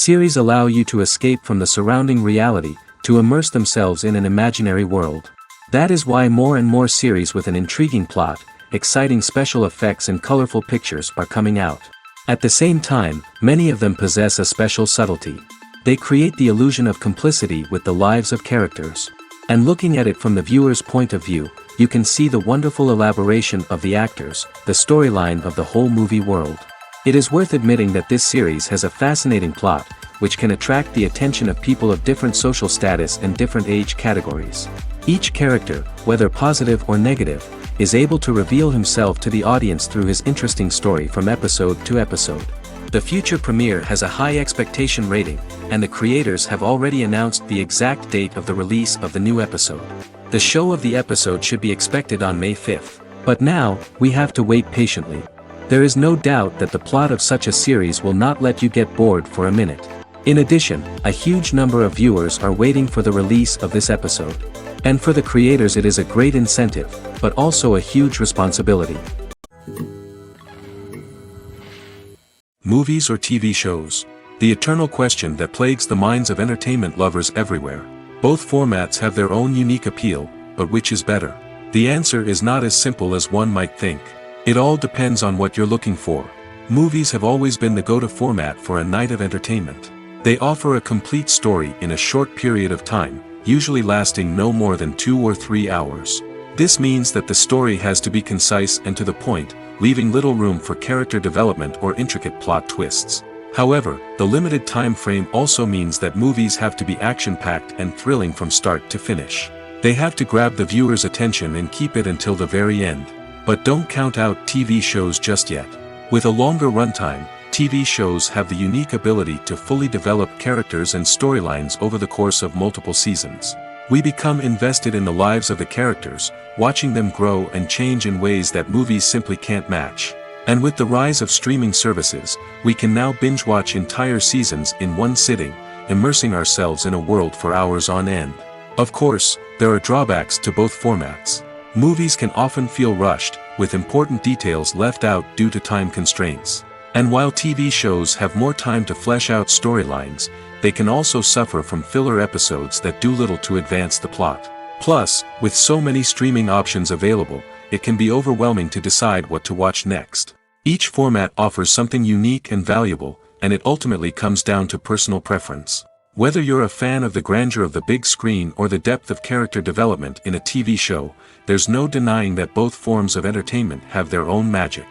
Series allow you to escape from the surrounding reality, to immerse themselves in an imaginary world. That is why more and more series with an intriguing plot, exciting special effects and colorful pictures are coming out. At the same time, many of them possess a special subtlety. They create the illusion of complicity with the lives of characters. And looking at it from the viewer's point of view, you can see the wonderful elaboration of the actors, the storyline of the whole movie world. It is worth admitting that this series has a fascinating plot, which can attract the attention of people of different social status and different age categories. Each character, whether positive or negative, is able to reveal himself to the audience through his interesting story from episode to episode. The future premiere has a high expectation rating, and the creators have already announced the exact date of the release of the new episode. The show of the episode should be expected on May 5th. But now, we have to wait patiently. There is no doubt that the plot of such a series will not let you get bored for a minute. In addition, a huge number of viewers are waiting for the release of this episode. And for the creators it is a great incentive, but also a huge responsibility. Movies or TV shows? The eternal question that plagues the minds of entertainment lovers everywhere. Both formats have their own unique appeal, but which is better? The answer is not as simple as one might think. It all depends on what you're looking for. Movies have always been the go-to format for a night of entertainment. They offer a complete story in a short period of time, usually lasting no more than 2 or 3 hours. This means that the story has to be concise and to the point, leaving little room for character development or intricate plot twists. However, the limited time frame also means that movies have to be action-packed and thrilling from start to finish. They have to grab the viewer's attention and keep it until the very end. But don't count out TV shows just yet. With a longer runtime, TV shows have the unique ability to fully develop characters and storylines over the course of multiple seasons. We become invested in the lives of the characters, watching them grow and change in ways that movies simply can't match. And with the rise of streaming services, we can now binge-watch entire seasons in one sitting, immersing ourselves in a world for hours on end. Of course, there are drawbacks to both formats. Movies can often feel rushed, with important details left out due to time constraints. And while TV shows have more time to flesh out storylines, they can also suffer from filler episodes that do little to advance the plot. Plus, with so many streaming options available, it can be overwhelming to decide what to watch next. Each format offers something unique and valuable, and it ultimately comes down to personal preference. Whether you're a fan of the grandeur of the big screen or the depth of character development in a TV show, there's no denying that both forms of entertainment have their own magic.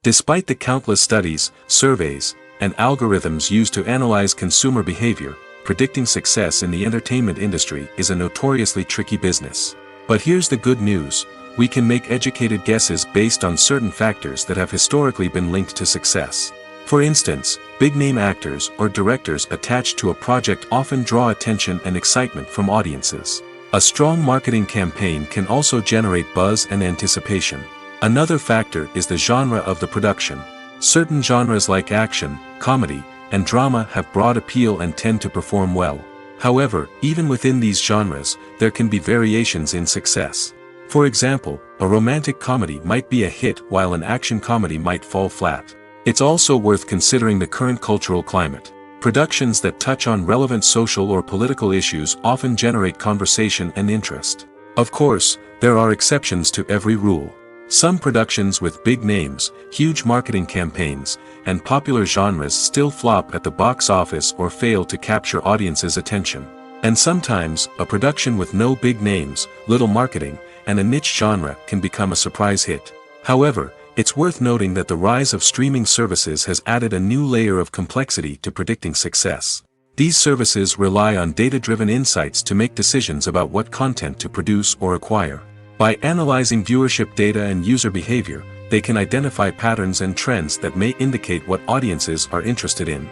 Despite the countless studies, surveys, and algorithms used to analyze consumer behavior, predicting success in the entertainment industry is a notoriously tricky business. But here's the good news: we can make educated guesses based on certain factors that have historically been linked to success. For instance, big-name actors or directors attached to a project often draw attention and excitement from audiences. A strong marketing campaign can also generate buzz and anticipation. Another factor is the genre of the production. Certain genres like action, comedy, and drama have broad appeal and tend to perform well. However, even within these genres, there can be variations in success. For example, a romantic comedy might be a hit while an action comedy might fall flat. It's also worth considering the current cultural climate. Productions that touch on relevant social or political issues often generate conversation and interest. Of course, there are exceptions to every rule. Some productions with big names, huge marketing campaigns, and popular genres still flop at the box office or fail to capture audiences' attention. And sometimes, a production with no big names, little marketing, and a niche genre can become a surprise hit. However, it's worth noting that the rise of streaming services has added a new layer of complexity to predicting success. These services rely on data-driven insights to make decisions about what content to produce or acquire. By analyzing viewership data and user behavior, they can identify patterns and trends that may indicate what audiences are interested in.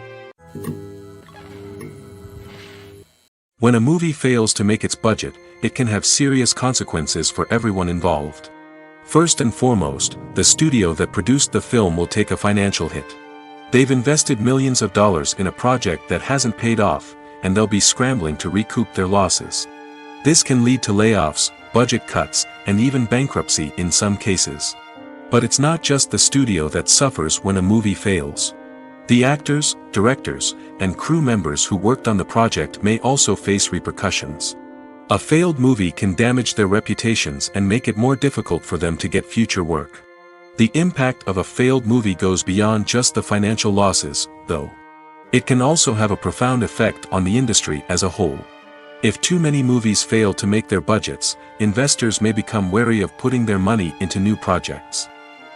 When a movie fails to make its budget, it can have serious consequences for everyone involved. First and foremost, the studio that produced the film will take a financial hit. They've invested millions of dollars in a project that hasn't paid off, and they'll be scrambling to recoup their losses. This can lead to layoffs, budget cuts, and even bankruptcy in some cases. But it's not just the studio that suffers when a movie fails. The actors, directors, and crew members who worked on the project may also face repercussions. A failed movie can damage their reputations and make it more difficult for them to get future work. The impact of a failed movie goes beyond just the financial losses, though. It can also have a profound effect on the industry as a whole. If too many movies fail to make their budgets, investors may become wary of putting their money into new projects.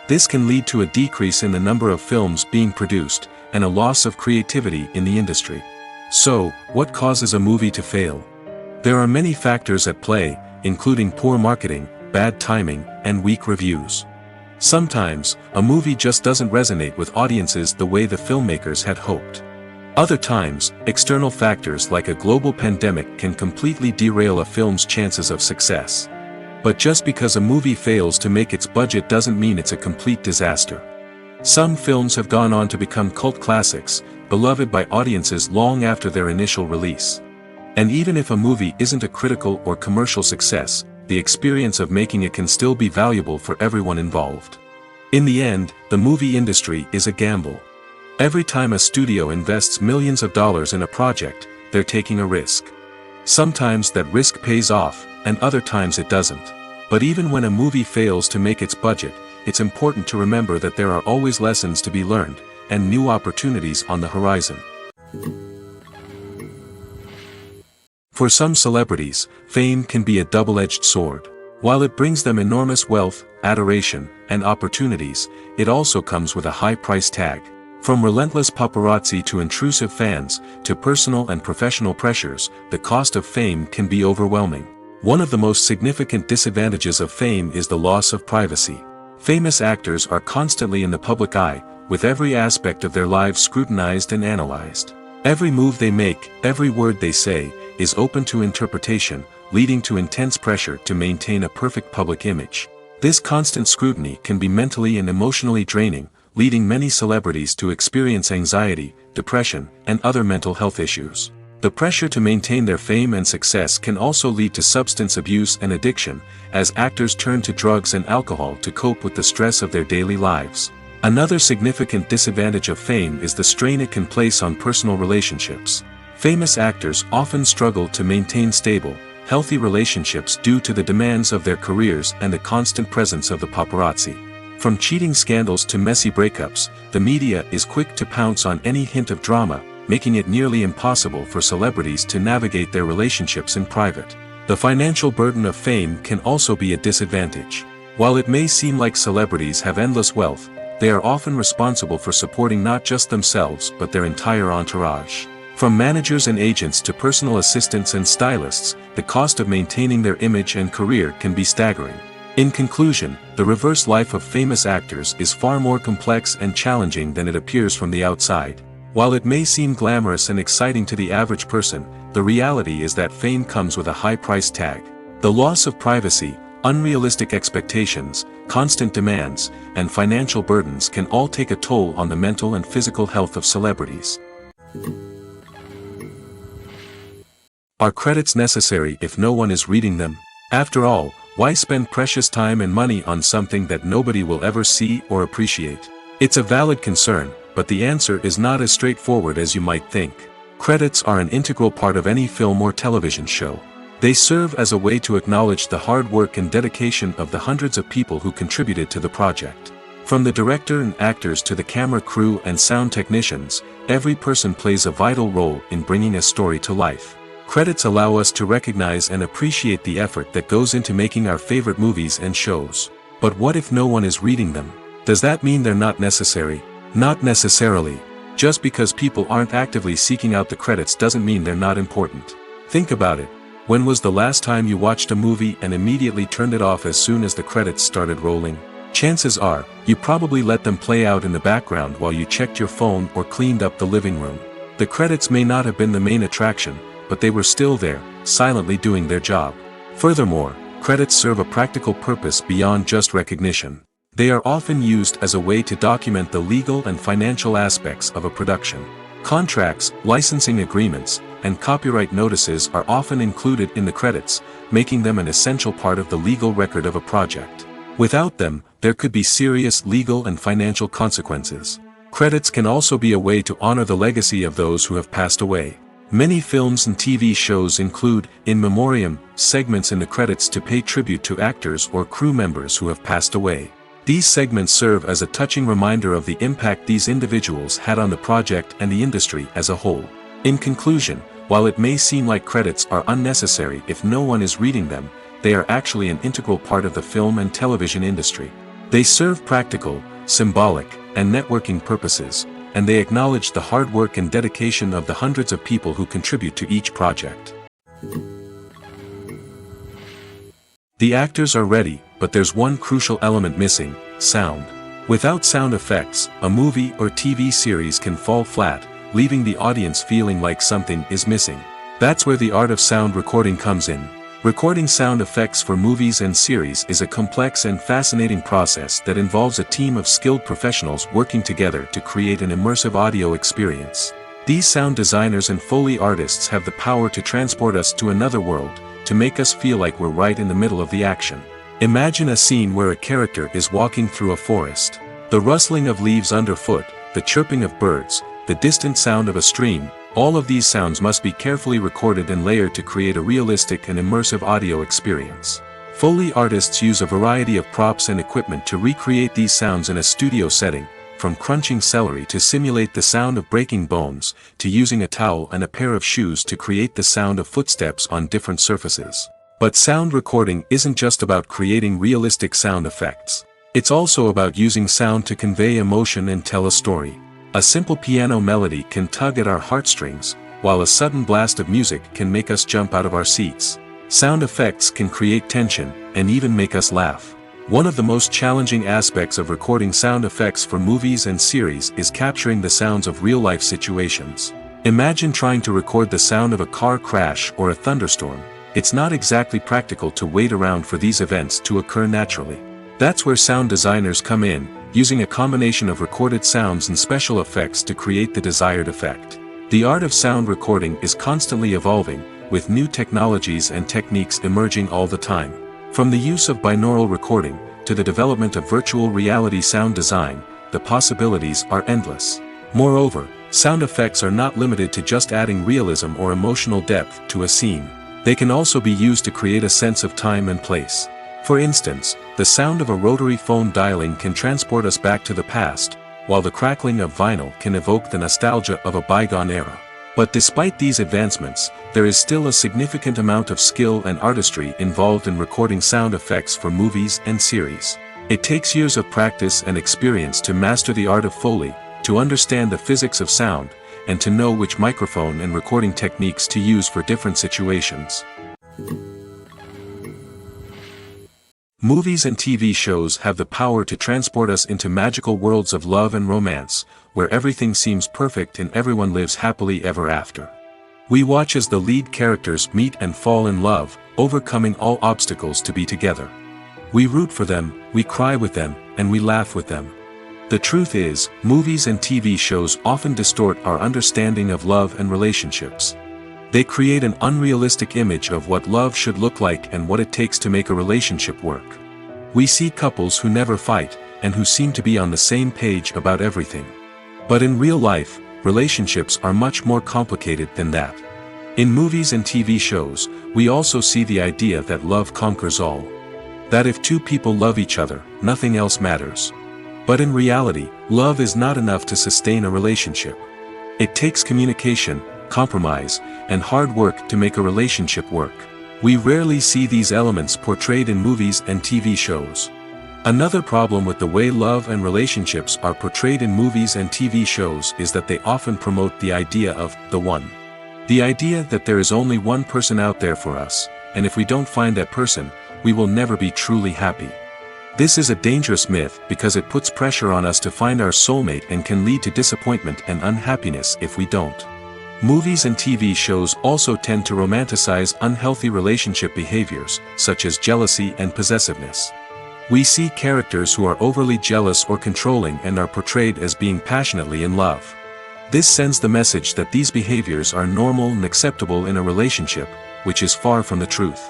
This can lead to a decrease in the number of films being produced, and a loss of creativity in the industry. So, what causes a movie to fail? There are many factors at play, including poor marketing, bad timing, and weak reviews. Sometimes, a movie just doesn't resonate with audiences the way the filmmakers had hoped. Other times, external factors like a global pandemic can completely derail a film's chances of success. But just because a movie fails to make its budget doesn't mean it's a complete disaster. Some films have gone on to become cult classics, beloved by audiences long after their initial release. And even if a movie isn't a critical or commercial success, the experience of making it can still be valuable for everyone involved. In the end, the movie industry is a gamble. Every time a studio invests millions of dollars in a project, they're taking a risk. Sometimes that risk pays off, and other times it doesn't. But even when a movie fails to make its budget, it's important to remember that there are always lessons to be learned, and new opportunities on the horizon. For some celebrities, fame can be a double-edged sword. While it brings them enormous wealth, adoration, and opportunities, it also comes with a high price tag. From relentless paparazzi to intrusive fans, to personal and professional pressures, the cost of fame can be overwhelming. One of the most significant disadvantages of fame is the loss of privacy. Famous actors are constantly in the public eye, with every aspect of their lives scrutinized and analyzed. Every move they make, every word they say, is open to interpretation, leading to intense pressure to maintain a perfect public image. This constant scrutiny can be mentally and emotionally draining, leading many celebrities to experience anxiety, depression, and other mental health issues. The pressure to maintain their fame and success can also lead to substance abuse and addiction, as actors turn to drugs and alcohol to cope with the stress of their daily lives. Another significant disadvantage of fame is the strain it can place on personal relationships. Famous actors often struggle to maintain stable, healthy relationships due to the demands of their careers and the constant presence of the paparazzi. From cheating scandals to messy breakups, the media is quick to pounce on any hint of drama, making it nearly impossible for celebrities to navigate their relationships in private. The financial burden of fame can also be a disadvantage. While it may seem like celebrities have endless wealth, they are often responsible for supporting not just themselves but their entire entourage. From managers and agents to personal assistants and stylists, the cost of maintaining their image and career can be staggering. In conclusion, the reverse life of famous actors is far more complex and challenging than it appears from the outside. While it may seem glamorous and exciting to the average person, the reality is that fame comes with a high price tag. The loss of privacy, unrealistic expectations, constant demands, and financial burdens can all take a toll on the mental and physical health of celebrities. Are credits necessary if no one is reading them? After all, why spend precious time and money on something that nobody will ever see or appreciate? It's a valid concern, but the answer is not as straightforward as you might think. Credits are an integral part of any film or television show. They serve as a way to acknowledge the hard work and dedication of the hundreds of people who contributed to the project. From the director and actors to the camera crew and sound technicians, every person plays a vital role in bringing a story to life. Credits allow us to recognize and appreciate the effort that goes into making our favorite movies and shows. But what if no one is reading them? Does that mean they're not necessary? Not necessarily. Just because people aren't actively seeking out the credits doesn't mean they're not important. Think about it. When was the last time you watched a movie and immediately turned it off as soon as the credits started rolling? Chances are, you probably let them play out in the background while you checked your phone or cleaned up the living room. The credits may not have been the main attraction, but they were still there, silently doing their job. Furthermore, credits serve a practical purpose beyond just recognition. They are often used as a way to document the legal and financial aspects of a production. Contracts, licensing agreements, and copyright notices are often included in the credits, making them an essential part of the legal record of a project. Without them, there could be serious legal and financial consequences. Credits can also be a way to honor the legacy of those who have passed away. Many films and TV shows include, in memoriam, segments in the credits to pay tribute to actors or crew members who have passed away. These segments serve as a touching reminder of the impact these individuals had on the project and the industry as a whole. In conclusion, while it may seem like credits are unnecessary if no one is reading them, they are actually an integral part of the film and television industry. They serve practical, symbolic, and networking purposes, and they acknowledge the hard work and dedication of the hundreds of people who contribute to each project. The actors are ready, but there's one crucial element missing: sound. Without sound effects, a movie or TV series can fall flat, leaving the audience feeling like something is missing. That's where the art of sound recording comes in. Recording sound effects for movies and series is a complex and fascinating process that involves a team of skilled professionals working together to create an immersive audio experience. These sound designers and Foley artists have the power to transport us to another world, to make us feel like we're right in the middle of the action. Imagine a scene where a character is walking through a forest. The rustling of leaves underfoot, the chirping of birds, the distant sound of a stream, all of these sounds must be carefully recorded and layered to create a realistic and immersive audio experience. Foley artists use a variety of props and equipment to recreate these sounds in a studio setting, from crunching celery to simulate the sound of breaking bones, to using a towel and a pair of shoes to create the sound of footsteps on different surfaces. But sound recording isn't just about creating realistic sound effects. It's also about using sound to convey emotion and tell a story. A simple piano melody can tug at our heartstrings, while a sudden blast of music can make us jump out of our seats. Sound effects can create tension, and even make us laugh. One of the most challenging aspects of recording sound effects for movies and series is capturing the sounds of real-life situations. Imagine trying to record the sound of a car crash or a thunderstorm. It's not exactly practical to wait around for these events to occur naturally. That's where sound designers come in, using a combination of recorded sounds and special effects to create the desired effect. The art of sound recording is constantly evolving, with new technologies and techniques emerging all the time. From the use of binaural recording, to the development of virtual reality sound design, the possibilities are endless. Moreover, sound effects are not limited to just adding realism or emotional depth to a scene. They can also be used to create a sense of time and place. For instance, the sound of a rotary phone dialing can transport us back to the past, while the crackling of vinyl can evoke the nostalgia of a bygone era. But despite these advancements, there is still a significant amount of skill and artistry involved in recording sound effects for movies and series. It takes years of practice and experience to master the art of Foley, to understand the physics of sound, and to know which microphone and recording techniques to use for different situations. Movies and TV shows have the power to transport us into magical worlds of love and romance, where everything seems perfect and everyone lives happily ever after. We watch as the lead characters meet and fall in love, overcoming all obstacles to be together. We root for them, we cry with them, and we laugh with them. The truth is, movies and TV shows often distort our understanding of love and relationships. They create an unrealistic image of what love should look like and what it takes to make a relationship work. We see couples who never fight, and who seem to be on the same page about everything. But in real life, relationships are much more complicated than that. In movies and TV shows, we also see the idea that love conquers all. That if two people love each other, nothing else matters. But in reality, love is not enough to sustain a relationship. It takes communication, compromise, and hard work to make a relationship work. We rarely see these elements portrayed in movies and TV shows. Another problem with the way love and relationships are portrayed in movies and TV shows is that they often promote the idea of the one. The idea that there is only one person out there for us, and if we don't find that person, we will never be truly happy. This is a dangerous myth because it puts pressure on us to find our soulmate and can lead to disappointment and unhappiness if we don't. Movies and TV shows also tend to romanticize unhealthy relationship behaviors, such as jealousy and possessiveness. We see characters who are overly jealous or controlling and are portrayed as being passionately in love. This sends the message that these behaviors are normal and acceptable in a relationship, which is far from the truth.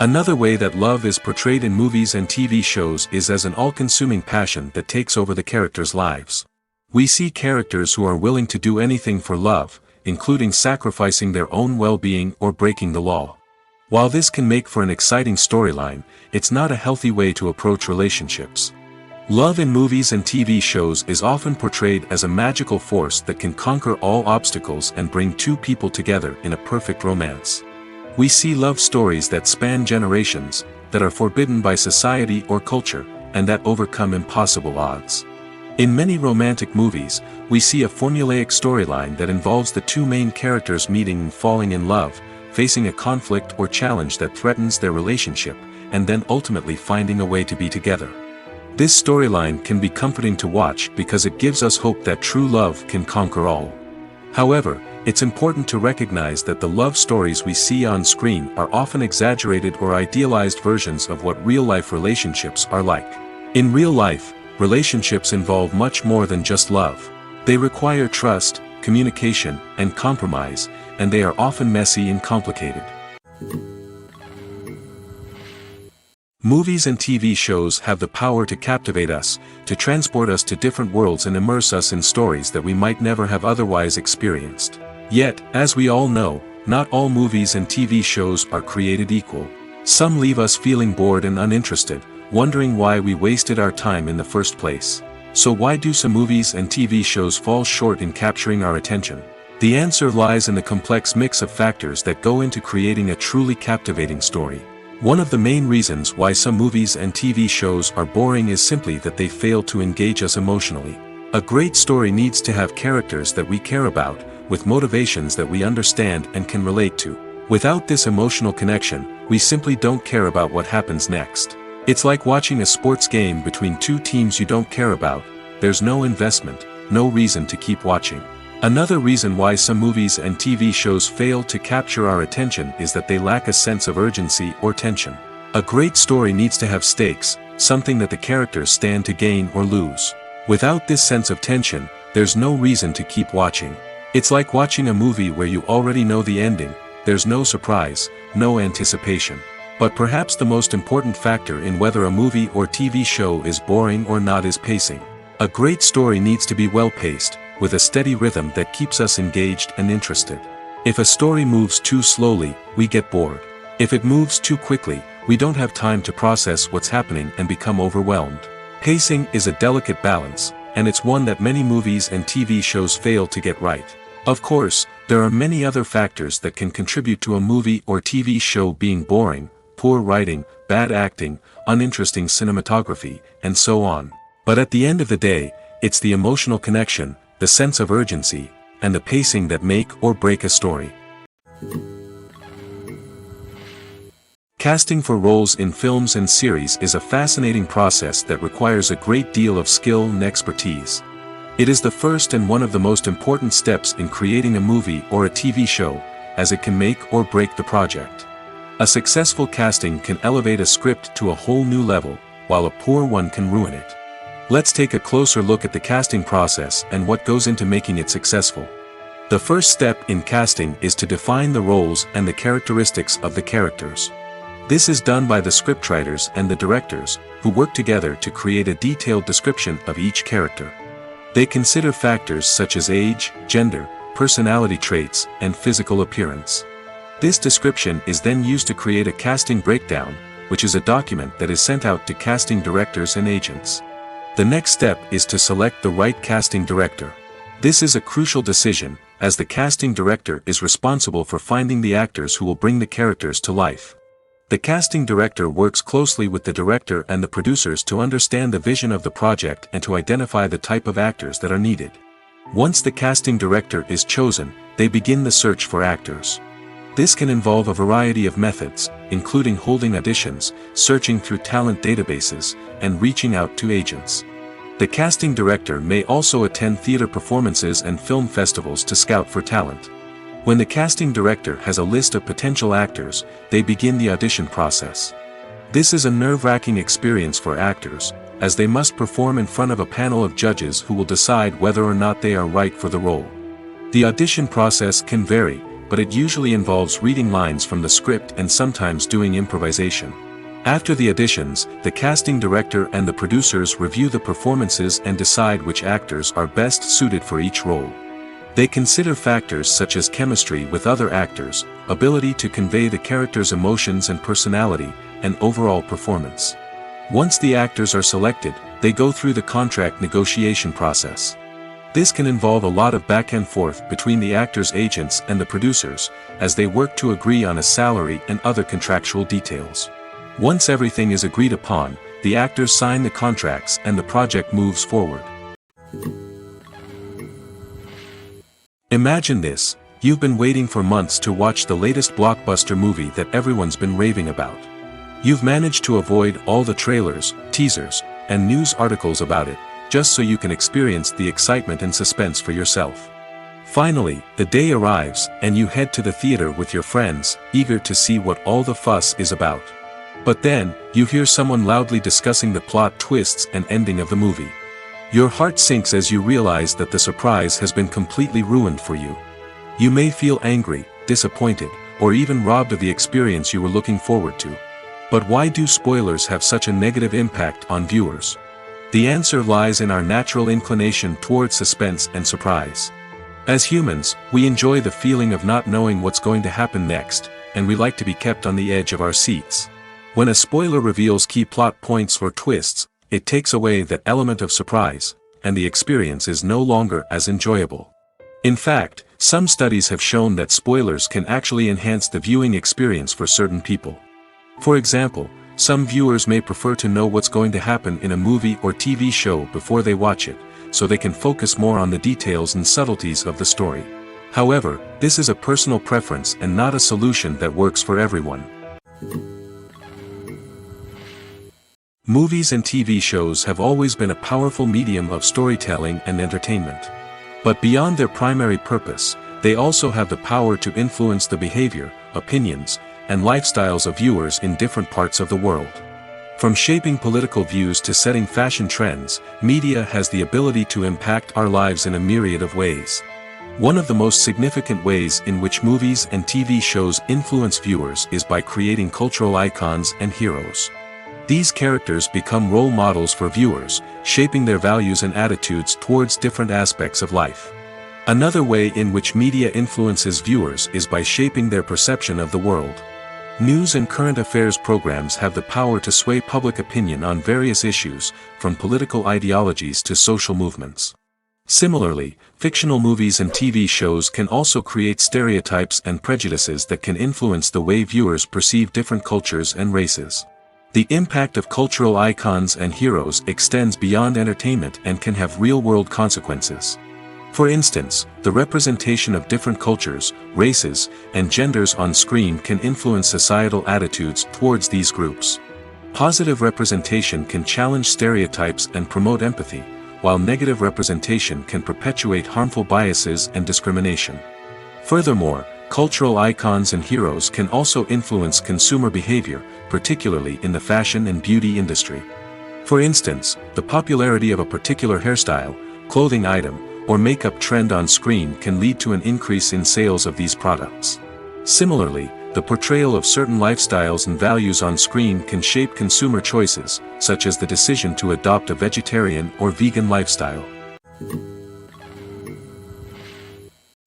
Another way that love is portrayed in movies and TV shows is as an all-consuming passion that takes over the characters' lives. We see characters who are willing to do anything for love, including sacrificing their own well-being or breaking the law. While this can make for an exciting storyline, it's not a healthy way to approach relationships. Love in movies and TV shows is often portrayed as a magical force that can conquer all obstacles and bring two people together in a perfect romance. We see love stories that span generations, that are forbidden by society or culture, and that overcome impossible odds. In many romantic movies, we see a formulaic storyline that involves the two main characters meeting and falling in love, facing a conflict or challenge that threatens their relationship, and then ultimately finding a way to be together. This storyline can be comforting to watch because it gives us hope that true love can conquer all. However, it's important to recognize that the love stories we see on screen are often exaggerated or idealized versions of what real-life relationships are like. In real life, relationships involve much more than just love. They require trust, communication, and compromise, and they are often messy and complicated. Movies and TV shows have the power to captivate us, to transport us to different worlds and immerse us in stories that we might never have otherwise experienced. Yet, as we all know, not all movies and TV shows are created equal. Some leave us feeling bored and uninterested, wondering why we wasted our time in the first place. So why do some movies and TV shows fall short in capturing our attention? The answer lies in the complex mix of factors that go into creating a truly captivating story. One of the main reasons why some movies and TV shows are boring is simply that they fail to engage us emotionally. A great story needs to have characters that we care about, with motivations that we understand and can relate to. Without this emotional connection, we simply don't care about what happens next. It's like watching a sports game between two teams you don't care about. There's no investment, no reason to keep watching. Another reason why some movies and TV shows fail to capture our attention is that they lack a sense of urgency or tension. A great story needs to have stakes, something that the characters stand to gain or lose. Without this sense of tension, there's no reason to keep watching. It's like watching a movie where you already know the ending. There's no surprise, no anticipation. But perhaps the most important factor in whether a movie or TV show is boring or not is pacing. A great story needs to be well-paced, with a steady rhythm that keeps us engaged and interested. If a story moves too slowly, we get bored. If it moves too quickly, we don't have time to process what's happening and become overwhelmed. Pacing is a delicate balance, and it's one that many movies and TV shows fail to get right. Of course, there are many other factors that can contribute to a movie or TV show being boring: poor writing, bad acting, uninteresting cinematography, and so on. But at the end of the day, it's the emotional connection, the sense of urgency, and the pacing that make or break a story. Casting for roles in films and series is a fascinating process that requires a great deal of skill and expertise. It is the first and one of the most important steps in creating a movie or a TV show, as it can make or break the project. A successful casting can elevate a script to a whole new level, while a poor one can ruin it. Let's take a closer look at the casting process and what goes into making it successful. The first step in casting is to define the roles and the characteristics of the characters. This is done by the scriptwriters and the directors, who work together to create a detailed description of each character. They consider factors such as age, gender, personality traits, and physical appearance. This description is then used to create a casting breakdown, which is a document that is sent out to casting directors and agents. The next step is to select the right casting director. This is a crucial decision, as the casting director is responsible for finding the actors who will bring the characters to life. The casting director works closely with the director and the producers to understand the vision of the project and to identify the type of actors that are needed. Once the casting director is chosen, they begin the search for actors. This can involve a variety of methods, including holding auditions, searching through talent databases, and reaching out to agents. The casting director may also attend theater performances and film festivals to scout for talent. When the casting director has a list of potential actors, they begin the audition process. This is a nerve-wracking experience for actors, as they must perform in front of a panel of judges who will decide whether or not they are right for the role. The audition process can vary, but it usually involves reading lines from the script and sometimes doing improvisation. After the auditions, the casting director and the producers review the performances and decide which actors are best suited for each role. They consider factors such as chemistry with other actors, ability to convey the character's emotions and personality, and overall performance. Once the actors are selected, they go through the contract negotiation process. This can involve a lot of back and forth between the actors' agents and the producers, as they work to agree on a salary and other contractual details. Once everything is agreed upon, the actors sign the contracts and the project moves forward. Imagine this: you've been waiting for months to watch the latest blockbuster movie that everyone's been raving about. You've managed to avoid all the trailers, teasers, and news articles about it, just so you can experience the excitement and suspense for yourself. Finally, the day arrives, and you head to the theater with your friends, eager to see what all the fuss is about. But then, you hear someone loudly discussing the plot twists and ending of the movie. Your heart sinks as you realize that the surprise has been completely ruined for you. You may feel angry, disappointed, or even robbed of the experience you were looking forward to. But why do spoilers have such a negative impact on viewers? The answer lies in our natural inclination toward suspense and surprise. As humans, we enjoy the feeling of not knowing what's going to happen next, and we like to be kept on the edge of our seats. When a spoiler reveals key plot points or twists, it takes away that element of surprise, and the experience is no longer as enjoyable. In fact, some studies have shown that spoilers can actually enhance the viewing experience for certain people. For example, some viewers may prefer to know what's going to happen in a movie or TV show before they watch it, so they can focus more on the details and subtleties of the story. However, this is a personal preference and not a solution that works for everyone. Movies and TV shows have always been a powerful medium of storytelling and entertainment. But beyond their primary purpose, they also have the power to influence the behavior, opinions, and lifestyles of viewers in different parts of the world. From shaping political views to setting fashion trends, media has the ability to impact our lives in a myriad of ways. One of the most significant ways in which movies and TV shows influence viewers is by creating cultural icons and heroes. These characters become role models for viewers, shaping their values and attitudes towards different aspects of life. Another way in which media influences viewers is by shaping their perception of the world. News and current affairs programs have the power to sway public opinion on various issues, from political ideologies to social movements. Similarly, fictional movies and TV shows can also create stereotypes and prejudices that can influence the way viewers perceive different cultures and races. The impact of cultural icons and heroes extends beyond entertainment and can have real-world consequences. For instance, the representation of different cultures, races, and genders on screen can influence societal attitudes towards these groups. Positive representation can challenge stereotypes and promote empathy, while negative representation can perpetuate harmful biases and discrimination. Furthermore, cultural icons and heroes can also influence consumer behavior, particularly in the fashion and beauty industry. For instance, the popularity of a particular hairstyle, clothing item, or makeup trend on screen can lead to an increase in sales of these products. Similarly, the portrayal of certain lifestyles and values on screen can shape consumer choices, such as the decision to adopt a vegetarian or vegan lifestyle.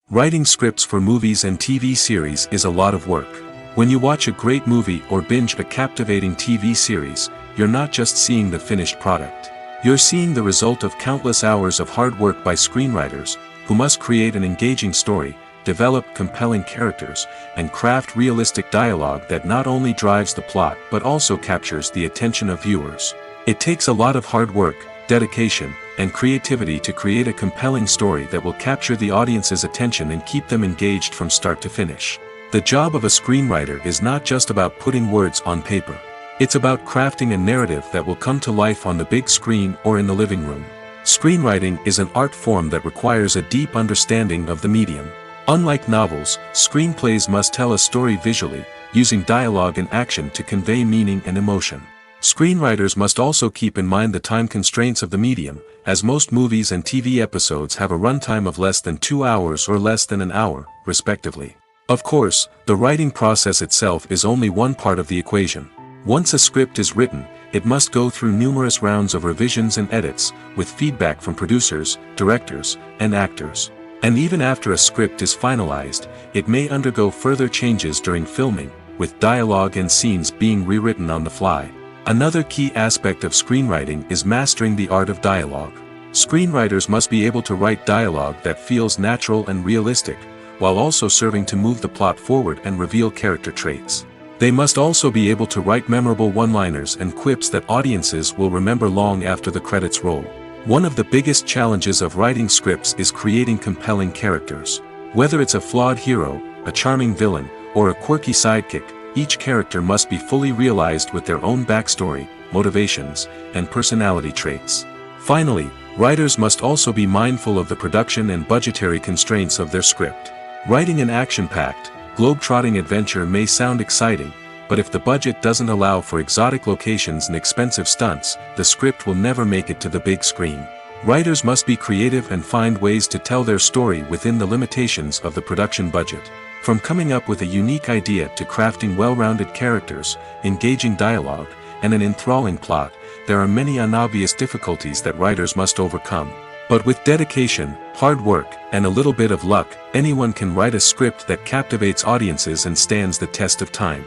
Writing scripts for movies and TV series is a lot of work. When you watch a great movie or binge a captivating TV series, you're not just seeing the finished product. You're seeing the result of countless hours of hard work by screenwriters, who must create an engaging story, develop compelling characters, and craft realistic dialogue that not only drives the plot but also captures the attention of viewers. It takes a lot of hard work, dedication, and creativity to create a compelling story that will capture the audience's attention and keep them engaged from start to finish. The job of a screenwriter is not just about putting words on paper. It's about crafting a narrative that will come to life on the big screen or in the living room. Screenwriting is an art form that requires a deep understanding of the medium. Unlike novels, screenplays must tell a story visually, using dialogue and action to convey meaning and emotion. Screenwriters must also keep in mind the time constraints of the medium, as most movies and TV episodes have a runtime of less than 2 hours or less than an hour, respectively. Of course, the writing process itself is only one part of the equation. Once a script is written, it must go through numerous rounds of revisions and edits, with feedback from producers, directors, and actors. And even after a script is finalized, it may undergo further changes during filming, with dialogue and scenes being rewritten on the fly. Another key aspect of screenwriting is mastering the art of dialogue. Screenwriters must be able to write dialogue that feels natural and realistic, while also serving to move the plot forward and reveal character traits. They must also be able to write memorable one-liners and quips that audiences will remember long after the credits roll. One of the biggest challenges of writing scripts is creating compelling characters. Whether it's a flawed hero, a charming villain, or a quirky sidekick, each character must be fully realized with their own backstory, motivations, and personality traits. Finally, writers must also be mindful of the production and budgetary constraints of their script. Writing an action-packed, globe-trotting adventure may sound exciting, but if the budget doesn't allow for exotic locations and expensive stunts, the script will never make it to the big screen. Writers must be creative and find ways to tell their story within the limitations of the production budget. From coming up with a unique idea to crafting well-rounded characters, engaging dialogue, and an enthralling plot, there are many unobvious difficulties that writers must overcome. But with dedication, hard work, and a little bit of luck, anyone can write a script that captivates audiences and stands the test of time.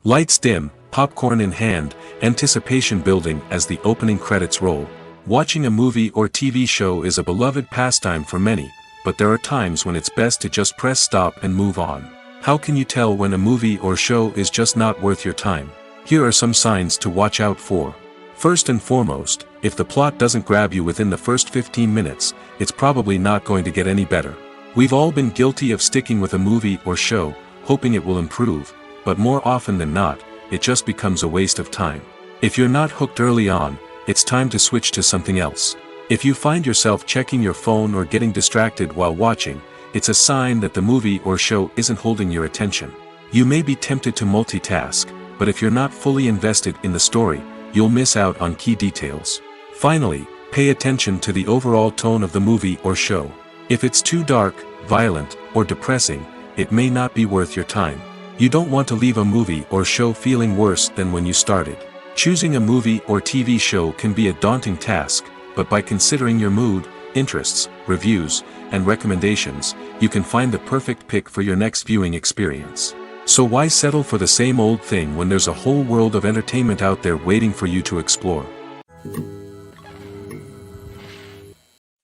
Lights dim, popcorn in hand, anticipation building as the opening credits roll. Watching a movie or TV show is a beloved pastime for many, but there are times when it's best to just press stop and move on. How can you tell when a movie or show is just not worth your time? Here are some signs to watch out for. First and foremost, if the plot doesn't grab you within the first 15 minutes, it's probably not going to get any better. We've all been guilty of sticking with a movie or show, hoping it will improve, but more often than not, it just becomes a waste of time. If you're not hooked early on, it's time to switch to something else. If you find yourself checking your phone or getting distracted while watching, it's a sign that the movie or show isn't holding your attention. You may be tempted to multitask, but if you're not fully invested in the story, you'll miss out on key details. Finally, pay attention to the overall tone of the movie or show. If it's too dark, violent, or depressing, it may not be worth your time. You don't want to leave a movie or show feeling worse than when you started. Choosing a movie or TV show can be a daunting task, but by considering your mood, interests, reviews, and recommendations, you can find the perfect pick for your next viewing experience. So why settle for the same old thing when there's a whole world of entertainment out there waiting for you to explore?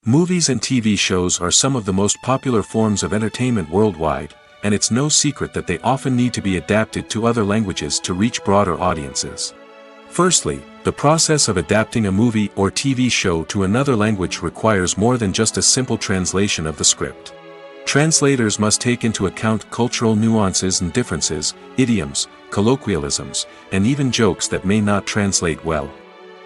Movies and TV shows are some of the most popular forms of entertainment worldwide, and it's no secret that they often need to be adapted to other languages to reach broader audiences. Firstly, the process of adapting a movie or TV show to another language requires more than just a simple translation of the script. Translators must take into account cultural nuances and differences, idioms, colloquialisms, and even jokes that may not translate well.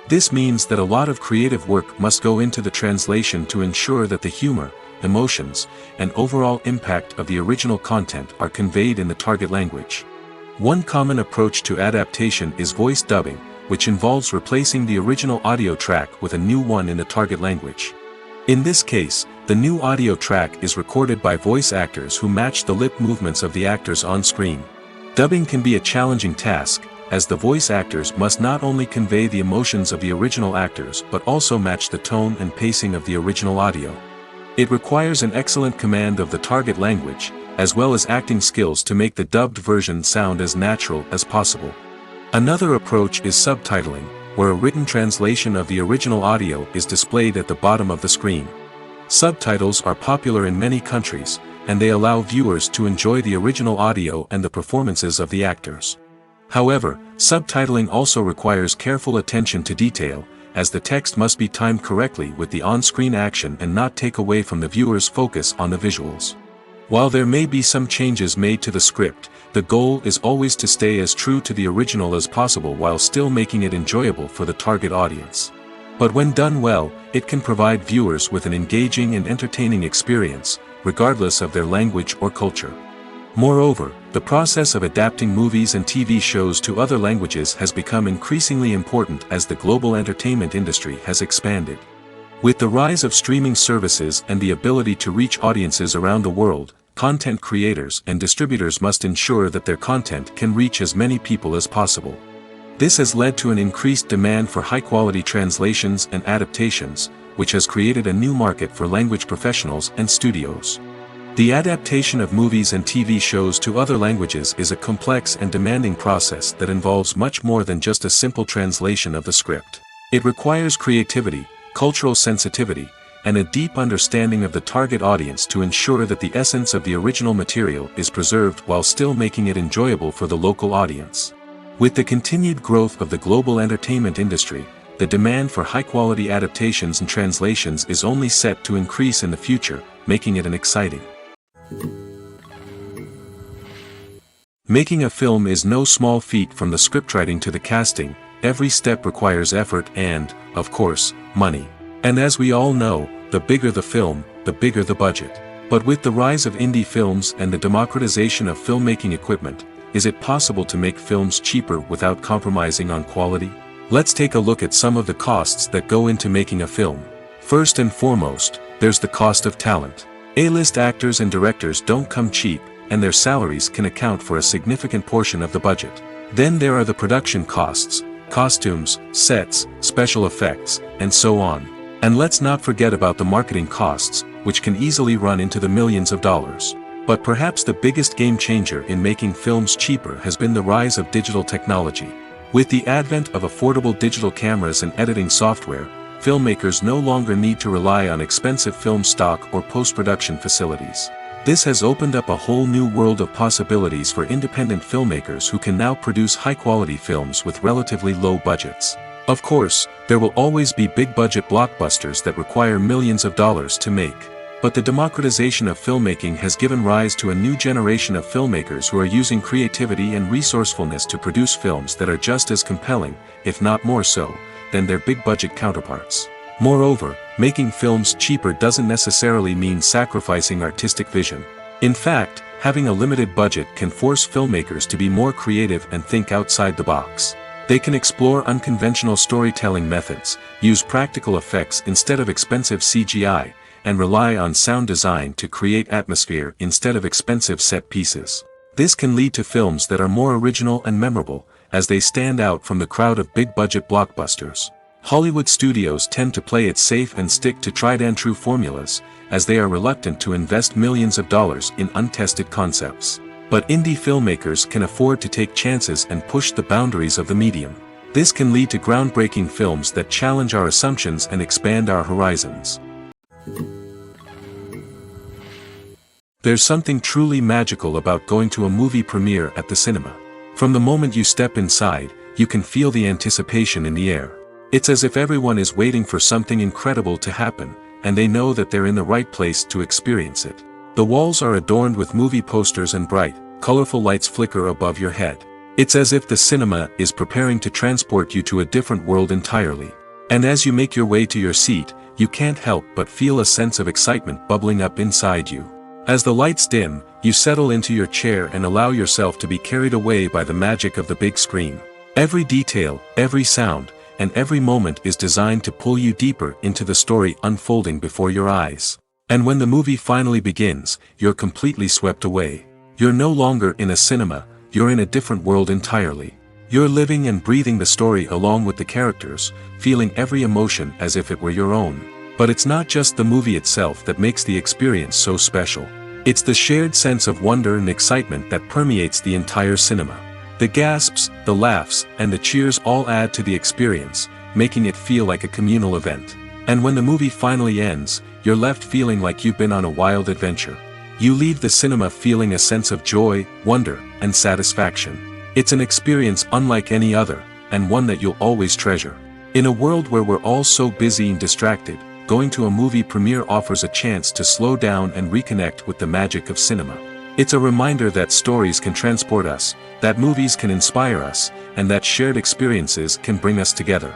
This means that a lot of creative work must go into the translation to ensure that the humor, emotions, and overall impact of the original content are conveyed in the target language. One common approach to adaptation is voice dubbing, which involves replacing the original audio track with a new one in the target language. In this case, the new audio track is recorded by voice actors who match the lip movements of the actors on screen. Dubbing can be a challenging task, as the voice actors must not only convey the emotions of the original actors but also match the tone and pacing of the original audio. It requires an excellent command of the target language, as well as acting skills to make the dubbed version sound as natural as possible. Another approach is subtitling, where a written translation of the original audio is displayed at the bottom of the screen. Subtitles are popular in many countries, and they allow viewers to enjoy the original audio and the performances of the actors. However, subtitling also requires careful attention to detail, as the text must be timed correctly with the on-screen action and not take away from the viewer's focus on the visuals. While there may be some changes made to the script, the goal is always to stay as true to the original as possible while still making it enjoyable for the target audience. But when done well, it can provide viewers with an engaging and entertaining experience, regardless of their language or culture. Moreover, the process of adapting movies and TV shows to other languages has become increasingly important as the global entertainment industry has expanded. With the rise of streaming services and the ability to reach audiences around the world, content creators and distributors must ensure that their content can reach as many people as possible. This has led to an increased demand for high-quality translations and adaptations, which has created a new market for language professionals and studios. The adaptation of movies and TV shows to other languages is a complex and demanding process that involves much more than just a simple translation of the script. It requires creativity, cultural sensitivity, and a deep understanding of the target audience to ensure that the essence of the original material is preserved while still making it enjoyable for the local audience. With the continued growth of the global entertainment industry, the demand for high-quality adaptations and translations is only set to increase in the future, making it an exciting. Making a film is no small feat. From the scriptwriting to the casting, every step requires effort and, of course, money. And as we all know, the bigger the film, the bigger the budget. But with the rise of indie films and the democratization of filmmaking equipment, is it possible to make films cheaper without compromising on quality? Let's take a look at some of the costs that go into making a film. First and foremost, there's the cost of talent. A-list actors and directors don't come cheap, and their salaries can account for a significant portion of the budget. Then there are the production costs, costumes, sets, special effects, and so on. And let's not forget about the marketing costs, which can easily run into the millions of dollars. But perhaps the biggest game changer in making films cheaper has been the rise of digital technology. With the advent of affordable digital cameras and editing software, filmmakers no longer need to rely on expensive film stock or post-production facilities. This has opened up a whole new world of possibilities for independent filmmakers who can now produce high-quality films with relatively low budgets. Of course, there will always be big-budget blockbusters that require millions of dollars to make. But the democratization of filmmaking has given rise to a new generation of filmmakers who are using creativity and resourcefulness to produce films that are just as compelling, if not more so, than their big-budget counterparts. Moreover, making films cheaper doesn't necessarily mean sacrificing artistic vision. In fact, having a limited budget can force filmmakers to be more creative and think outside the box. They can explore unconventional storytelling methods, use practical effects instead of expensive CGI, and rely on sound design to create atmosphere instead of expensive set pieces. This can lead to films that are more original and memorable, as they stand out from the crowd of big-budget blockbusters. Hollywood studios tend to play it safe and stick to tried-and-true formulas, as they are reluctant to invest millions of dollars in untested concepts. But indie filmmakers can afford to take chances and push the boundaries of the medium. This can lead to groundbreaking films that challenge our assumptions and expand our horizons. There's something truly magical about going to a movie premiere at the cinema. From the moment you step inside, you can feel the anticipation in the air. It's as if everyone is waiting for something incredible to happen, and they know that they're in the right place to experience it. The walls are adorned with movie posters and bright, colorful lights flicker above your head. It's as if the cinema is preparing to transport you to a different world entirely. And as you make your way to your seat, you can't help but feel a sense of excitement bubbling up inside you. As the lights dim, you settle into your chair and allow yourself to be carried away by the magic of the big screen. Every detail, every sound, and every moment is designed to pull you deeper into the story unfolding before your eyes. And when the movie finally begins, you're completely swept away. You're no longer in a cinema, you're in a different world entirely. You're living and breathing the story along with the characters, feeling every emotion as if it were your own. But it's not just the movie itself that makes the experience so special. It's the shared sense of wonder and excitement that permeates the entire cinema. The gasps, the laughs, and the cheers all add to the experience, making it feel like a communal event. And when the movie finally ends, you're left feeling like you've been on a wild adventure. You leave the cinema feeling a sense of joy, wonder, and satisfaction. It's an experience unlike any other, and one that you'll always treasure. In a world where we're all so busy and distracted, going to a movie premiere offers a chance to slow down and reconnect with the magic of cinema. It's a reminder that stories can transport us, that movies can inspire us, and that shared experiences can bring us together.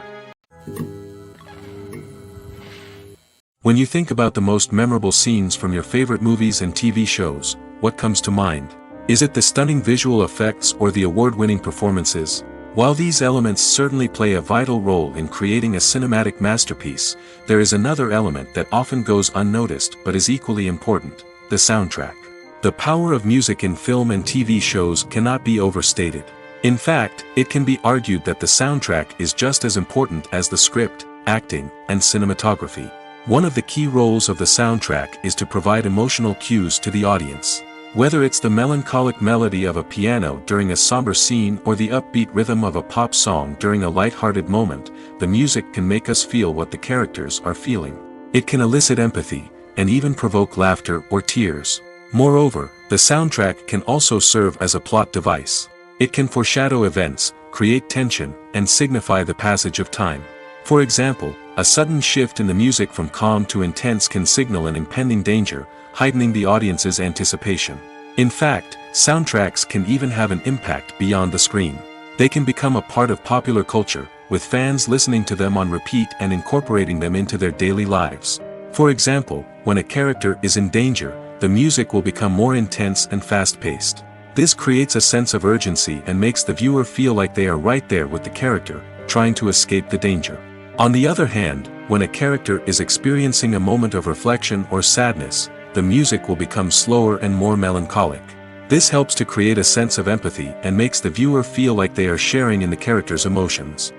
When you think about the most memorable scenes from your favorite movies and TV shows, what comes to mind? Is it the stunning visual effects or the award-winning performances? While these elements certainly play a vital role in creating a cinematic masterpiece, there is another element that often goes unnoticed but is equally important: the soundtrack. The power of music in film and TV shows cannot be overstated. In fact, it can be argued that the soundtrack is just as important as the script, acting, and cinematography. One of the key roles of the soundtrack is to provide emotional cues to the audience. Whether it's the melancholic melody of a piano during a somber scene or the upbeat rhythm of a pop song during a light-hearted moment, the music can make us feel what the characters are feeling. It can elicit empathy, and even provoke laughter or tears. Moreover, the soundtrack can also serve as a plot device. It can foreshadow events, create tension, and signify the passage of time. For example, a sudden shift in the music from calm to intense can signal an impending danger, heightening the audience's anticipation. In fact, soundtracks can even have an impact beyond the screen. They can become a part of popular culture, with fans listening to them on repeat and incorporating them into their daily lives. For example, when a character is in danger, the music will become more intense and fast-paced. This creates a sense of urgency and makes the viewer feel like they are right there with the character, trying to escape the danger. On the other hand, when a character is experiencing a moment of reflection or sadness, the music will become slower and more melancholic. This helps to create a sense of empathy and makes the viewer feel like they are sharing in the character's emotions.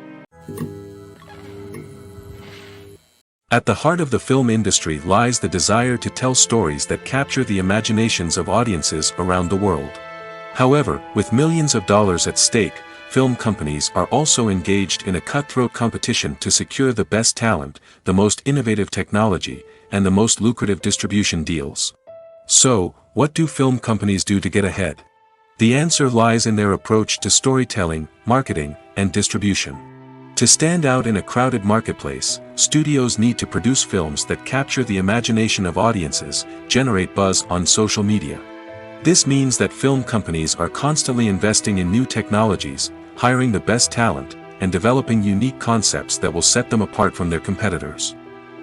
At the heart of the film industry lies the desire to tell stories that capture the imaginations of audiences around the world. However, with millions of dollars at stake, film companies are also engaged in a cutthroat competition to secure the best talent, the most innovative technology, and the most lucrative distribution deals. So, what do film companies do to get ahead? The answer lies in their approach to storytelling, marketing, and distribution. To stand out in a crowded marketplace, studios need to produce films that capture the imagination of audiences, generate buzz on social media. This means that film companies are constantly investing in new technologies, hiring the best talent, and developing unique concepts that will set them apart from their competitors.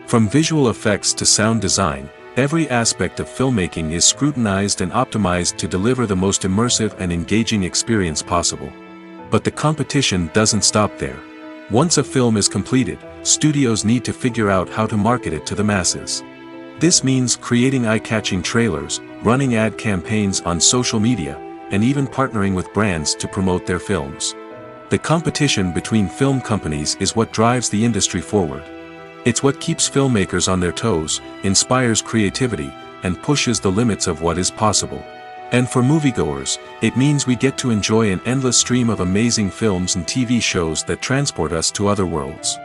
From visual effects to sound design, every aspect of filmmaking is scrutinized and optimized to deliver the most immersive and engaging experience possible. But the competition doesn't stop there. Once a film is completed, studios need to figure out how to market it to the masses. This means creating eye-catching trailers, running ad campaigns on social media, and even partnering with brands to promote their films. The competition between film companies is what drives the industry forward. It's what keeps filmmakers on their toes, inspires creativity, and pushes the limits of what is possible. And for moviegoers, it means we get to enjoy an endless stream of amazing films and TV shows that transport us to other worlds.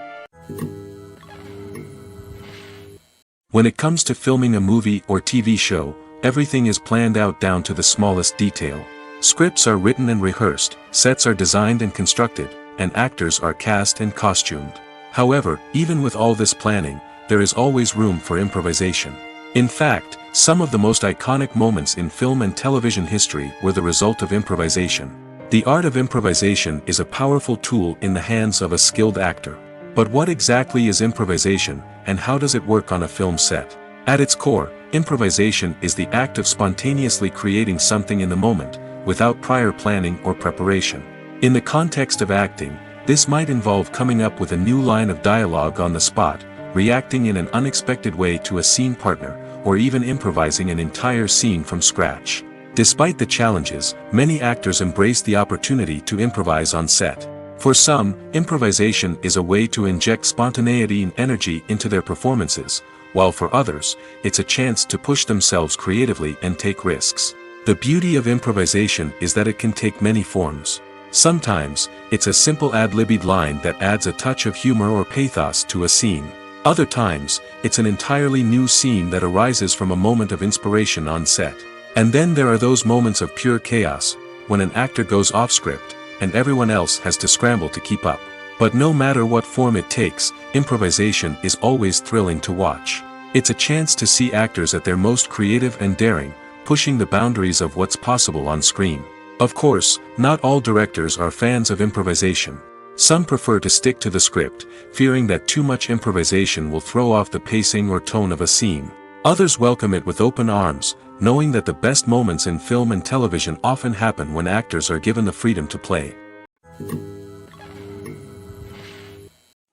When it comes to filming a movie or TV show, everything is planned out down to the smallest detail. Scripts are written and rehearsed, sets are designed and constructed, and actors are cast and costumed. However, even with all this planning, there is always room for improvisation. In fact, some of the most iconic moments in film and television history were the result of improvisation. The art of improvisation is a powerful tool in the hands of a skilled actor. But what exactly is improvisation, and how does it work on a film set? At its core, improvisation is the act of spontaneously creating something in the moment, without prior planning or preparation. In the context of acting, this might involve coming up with a new line of dialogue on the spot, reacting in an unexpected way to a scene partner, or even improvising an entire scene from scratch. Despite the challenges, many actors embrace the opportunity to improvise on set. For some, improvisation is a way to inject spontaneity and energy into their performances, while for others, it's a chance to push themselves creatively and take risks. The beauty of improvisation is that it can take many forms. Sometimes, it's a simple ad-libbed line that adds a touch of humor or pathos to a scene. Other times, it's an entirely new scene that arises from a moment of inspiration on set. And then there are those moments of pure chaos, when an actor goes off script, and everyone else has to scramble to keep up. But no matter what form it takes, improvisation is always thrilling to watch. It's a chance to see actors at their most creative and daring, pushing the boundaries of what's possible on screen. Of course, not all directors are fans of improvisation. Some prefer to stick to the script, fearing that too much improvisation will throw off the pacing or tone of a scene. Others welcome it with open arms, knowing that the best moments in film and television often happen when actors are given the freedom to play.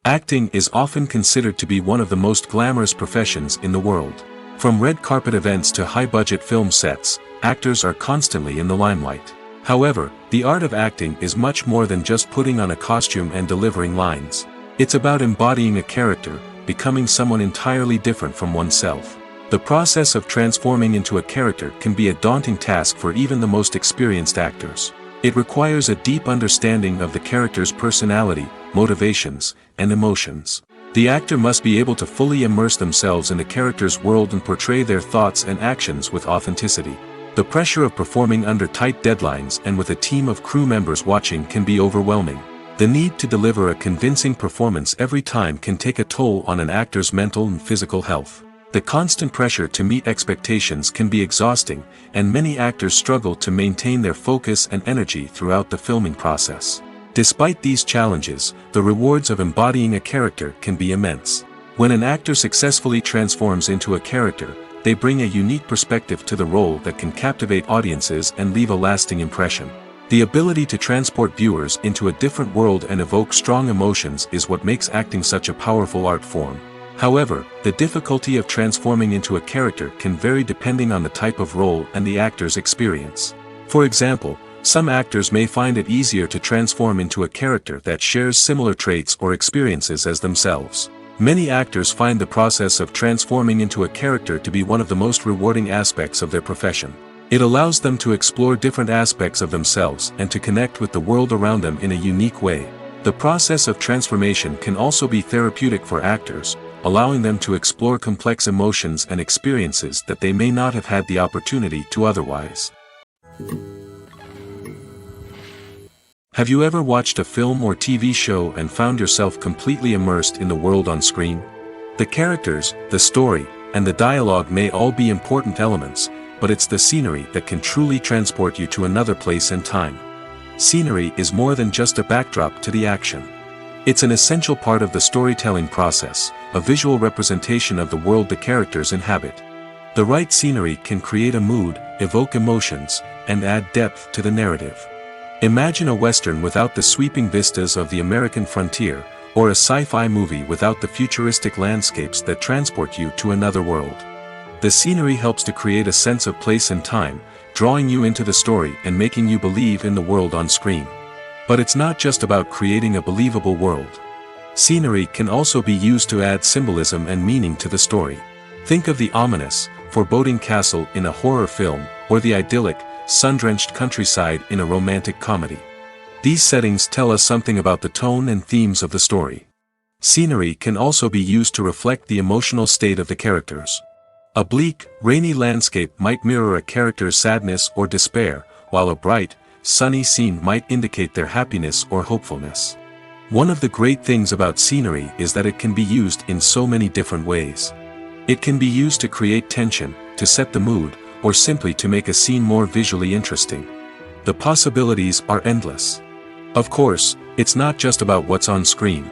Acting is often considered to be one of the most glamorous professions in the world. From red carpet events to high-budget film sets, actors are constantly in the limelight. However, the art of acting is much more than just putting on a costume and delivering lines. It's about embodying a character, becoming someone entirely different from oneself. The process of transforming into a character can be a daunting task for even the most experienced actors. It requires a deep understanding of the character's personality, motivations, and emotions. The actor must be able to fully immerse themselves in the character's world and portray their thoughts and actions with authenticity. The pressure of performing under tight deadlines and with a team of crew members watching can be overwhelming. The need to deliver a convincing performance every time can take a toll on an actor's mental and physical health. The constant pressure to meet expectations can be exhausting, and many actors struggle to maintain their focus and energy throughout the filming process. Despite these challenges, the rewards of embodying a character can be immense. When an actor successfully transforms into a character, they bring a unique perspective to the role that can captivate audiences and leave a lasting impression. The ability to transport viewers into a different world and evoke strong emotions is what makes acting such a powerful art form. However, the difficulty of transforming into a character can vary depending on the type of role and the actor's experience. For example, some actors may find it easier to transform into a character that shares similar traits or experiences as themselves. Many actors find the process of transforming into a character to be one of the most rewarding aspects of their profession. It allows them to explore different aspects of themselves and to connect with the world around them in a unique way. The process of transformation can also be therapeutic for actors, allowing them to explore complex emotions and experiences that they may not have had the opportunity to otherwise. Have you ever watched a film or TV show and found yourself completely immersed in the world on screen? The characters, the story, and the dialogue may all be important elements, but it's the scenery that can truly transport you to another place and time. Scenery is more than just a backdrop to the action. It's an essential part of the storytelling process, a visual representation of the world the characters inhabit. The right scenery can create a mood, evoke emotions, and add depth to the narrative. Imagine a western without the sweeping vistas of the American frontier, or a sci-fi movie without the futuristic landscapes that transport you to another world. The scenery helps to create a sense of place and time, drawing you into the story and making you believe in the world on screen. But it's not just about creating a believable world. Scenery can also be used to add symbolism and meaning to the story. Think of the ominous, foreboding castle in a horror film, or the idyllic, sun-drenched countryside in a romantic comedy. These settings tell us something about the tone and themes of the story. Scenery can also be used to reflect the emotional state of the characters. A bleak, rainy landscape might mirror a character's sadness or despair, while a bright, sunny scene might indicate their happiness or hopefulness. One of the great things about scenery is that it can be used in so many different ways. It can be used to create tension, to set the mood, or simply to make a scene more visually interesting. The possibilities are endless. Of course, it's not just about what's on screen.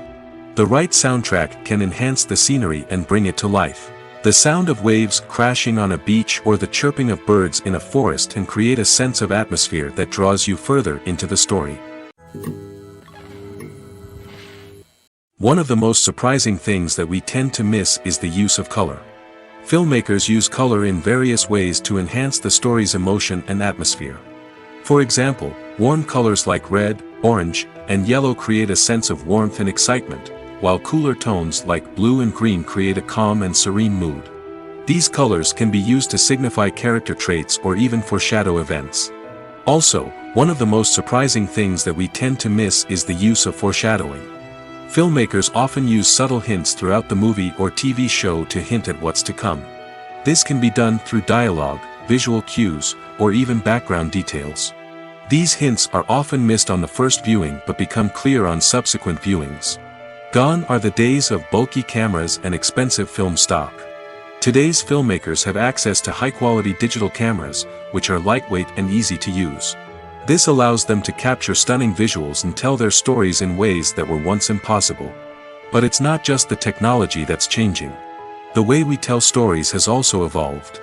The right soundtrack can enhance the scenery and bring it to life. The sound of waves crashing on a beach or the chirping of birds in a forest can create a sense of atmosphere that draws you further into the story. One of the most surprising things that we tend to miss is the use of color. Filmmakers use color in various ways to enhance the story's emotion and atmosphere. For example, warm colors like red, orange, and yellow create a sense of warmth and excitement, while cooler tones like blue and green create a calm and serene mood. These colors can be used to signify character traits or even foreshadow events. Also, one of the most surprising things that we tend to miss is the use of foreshadowing. Filmmakers often use subtle hints throughout the movie or TV show to hint at what's to come. This can be done through dialogue, visual cues, or even background details. These hints are often missed on the first viewing but become clear on subsequent viewings. Gone are the days of bulky cameras and expensive film stock. Today's filmmakers have access to high-quality digital cameras, which are lightweight and easy to use. This allows them to capture stunning visuals and tell their stories in ways that were once impossible. But it's not just the technology that's changing. The way we tell stories has also evolved.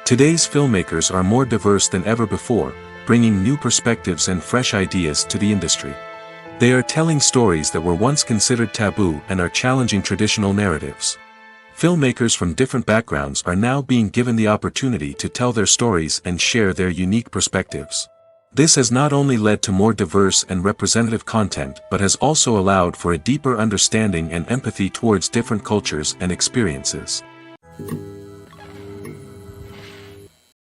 Today's filmmakers are more diverse than ever before, bringing new perspectives and fresh ideas to the industry. They are telling stories that were once considered taboo and are challenging traditional narratives. Filmmakers from different backgrounds are now being given the opportunity to tell their stories and share their unique perspectives. This has not only led to more diverse and representative content but has also allowed for a deeper understanding and empathy towards different cultures and experiences.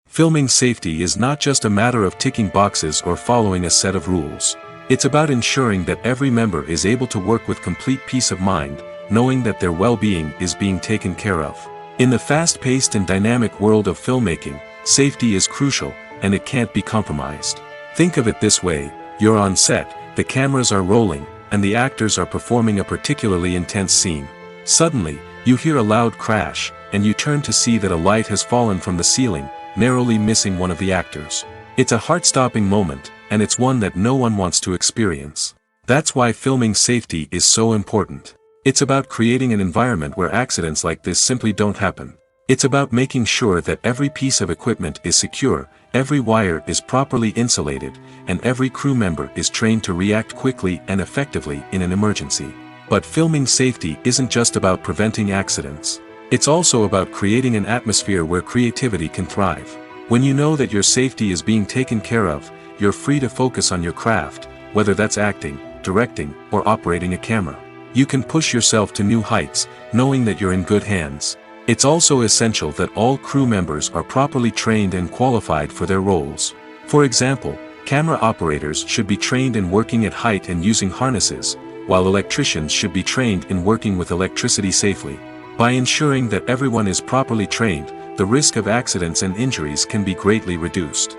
Filming safety is not just a matter of ticking boxes or following a set of rules. It's about ensuring that every member is able to work with complete peace of mind, knowing that their well-being is being taken care of. In the fast-paced and dynamic world of filmmaking, safety is crucial, and it can't be compromised. Think of it this way: you're on set, the cameras are rolling, and the actors are performing a particularly intense scene. Suddenly, you hear a loud crash, and you turn to see that a light has fallen from the ceiling, narrowly missing one of the actors. It's a heart-stopping moment, and it's one that no one wants to experience. That's why filming safety is so important. It's about creating an environment where accidents like this simply don't happen. It's about making sure that every piece of equipment is secure, every wire is properly insulated, and every crew member is trained to react quickly and effectively in an emergency. But filming safety isn't just about preventing accidents. It's also about creating an atmosphere where creativity can thrive. When you know that your safety is being taken care of, you're free to focus on your craft, whether that's acting, directing, or operating a camera. You can push yourself to new heights, knowing that you're in good hands. It's also essential that all crew members are properly trained and qualified for their roles. For example, camera operators should be trained in working at height and using harnesses, while electricians should be trained in working with electricity safely. By ensuring that everyone is properly trained, the risk of accidents and injuries can be greatly reduced.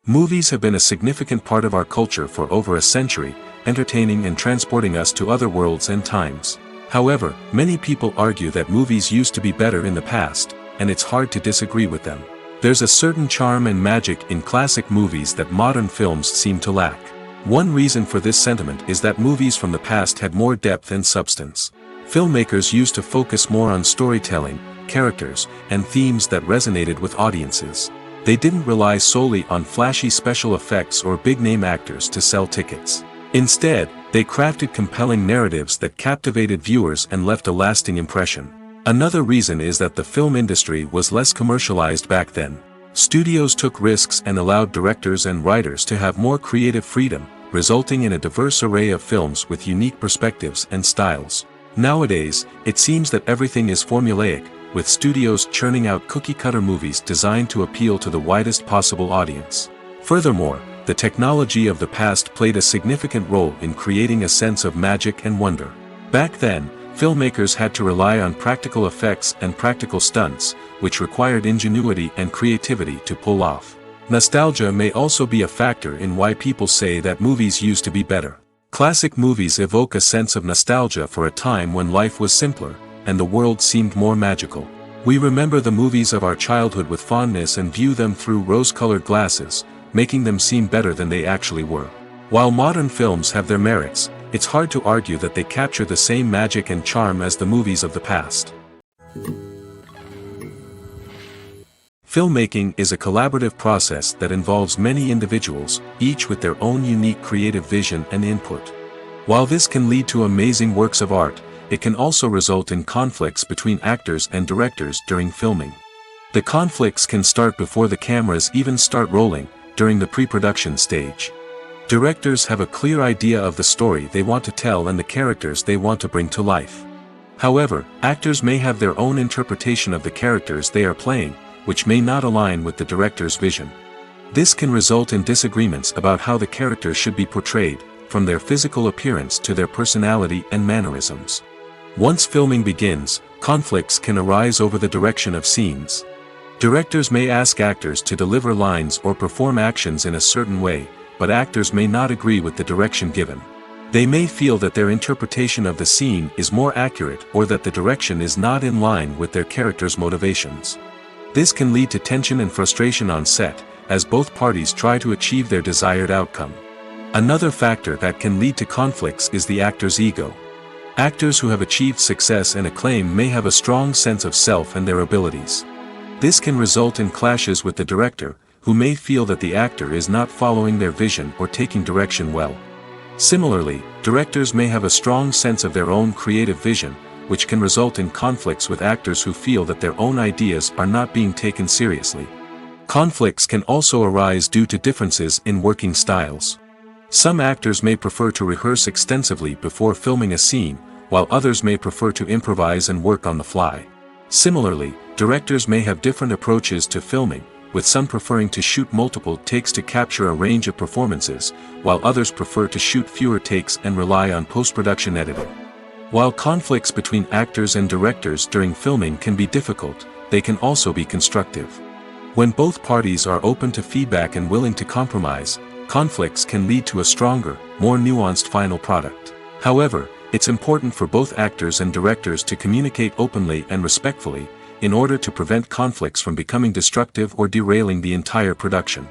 Movies have been a significant part of our culture for over a century, entertaining and transporting us to other worlds and times. However, many people argue that movies used to be better in the past, and it's hard to disagree with them. There's a certain charm and magic in classic movies that modern films seem to lack. One reason for this sentiment is that movies from the past had more depth and substance. Filmmakers used to focus more on storytelling, characters, and themes that resonated with audiences. They didn't rely solely on flashy special effects or big-name actors to sell tickets. Instead, they crafted compelling narratives that captivated viewers and left a lasting impression. Another reason is that the film industry was less commercialized back then. Studios took risks and allowed directors and writers to have more creative freedom, resulting in a diverse array of films with unique perspectives and styles. Nowadays, it seems that everything is formulaic, with studios churning out cookie-cutter movies designed to appeal to the widest possible audience. Furthermore, the technology of the past played a significant role in creating a sense of magic and wonder. Back then, filmmakers had to rely on practical effects and practical stunts, which required ingenuity and creativity to pull off. Nostalgia may also be a factor in why people say that movies used to be better. Classic movies evoke a sense of nostalgia for a time when life was simpler, and the world seemed more magical. We remember the movies of our childhood with fondness and view them through rose-colored glasses, making them seem better than they actually were. While modern films have their merits, it's hard to argue that they capture the same magic and charm as the movies of the past. Filmmaking is a collaborative process that involves many individuals, each with their own unique creative vision and input. While this can lead to amazing works of art, it can also result in conflicts between actors and directors during filming. The conflicts can start before the cameras even start rolling, during the pre-production stage. Directors have a clear idea of the story they want to tell and the characters they want to bring to life. However, actors may have their own interpretation of the characters they are playing, which may not align with the director's vision. This can result in disagreements about how the characters should be portrayed, from their physical appearance to their personality and mannerisms. Once filming begins, conflicts can arise over the direction of scenes. Directors may ask actors to deliver lines or perform actions in a certain way, but actors may not agree with the direction given. They may feel that their interpretation of the scene is more accurate or that the direction is not in line with their character's motivations. This can lead to tension and frustration on set, as both parties try to achieve their desired outcome. Another factor that can lead to conflicts is the actor's ego. Actors who have achieved success and acclaim may have a strong sense of self and their abilities. This can result in clashes with the director, who may feel that the actor is not following their vision or taking direction well. Similarly, directors may have a strong sense of their own creative vision, which can result in conflicts with actors who feel that their own ideas are not being taken seriously. Conflicts can also arise due to differences in working styles. Some actors may prefer to rehearse extensively before filming a scene, while others may prefer to improvise and work on the fly. Similarly, directors may have different approaches to filming, with some preferring to shoot multiple takes to capture a range of performances, while others prefer to shoot fewer takes and rely on post-production editing. While conflicts between actors and directors during filming can be difficult, they can also be constructive. When both parties are open to feedback and willing to compromise, conflicts can lead to a stronger, more nuanced final product. However, it's important for both actors and directors to communicate openly and respectfully, in order to prevent conflicts from becoming destructive or derailing the entire production.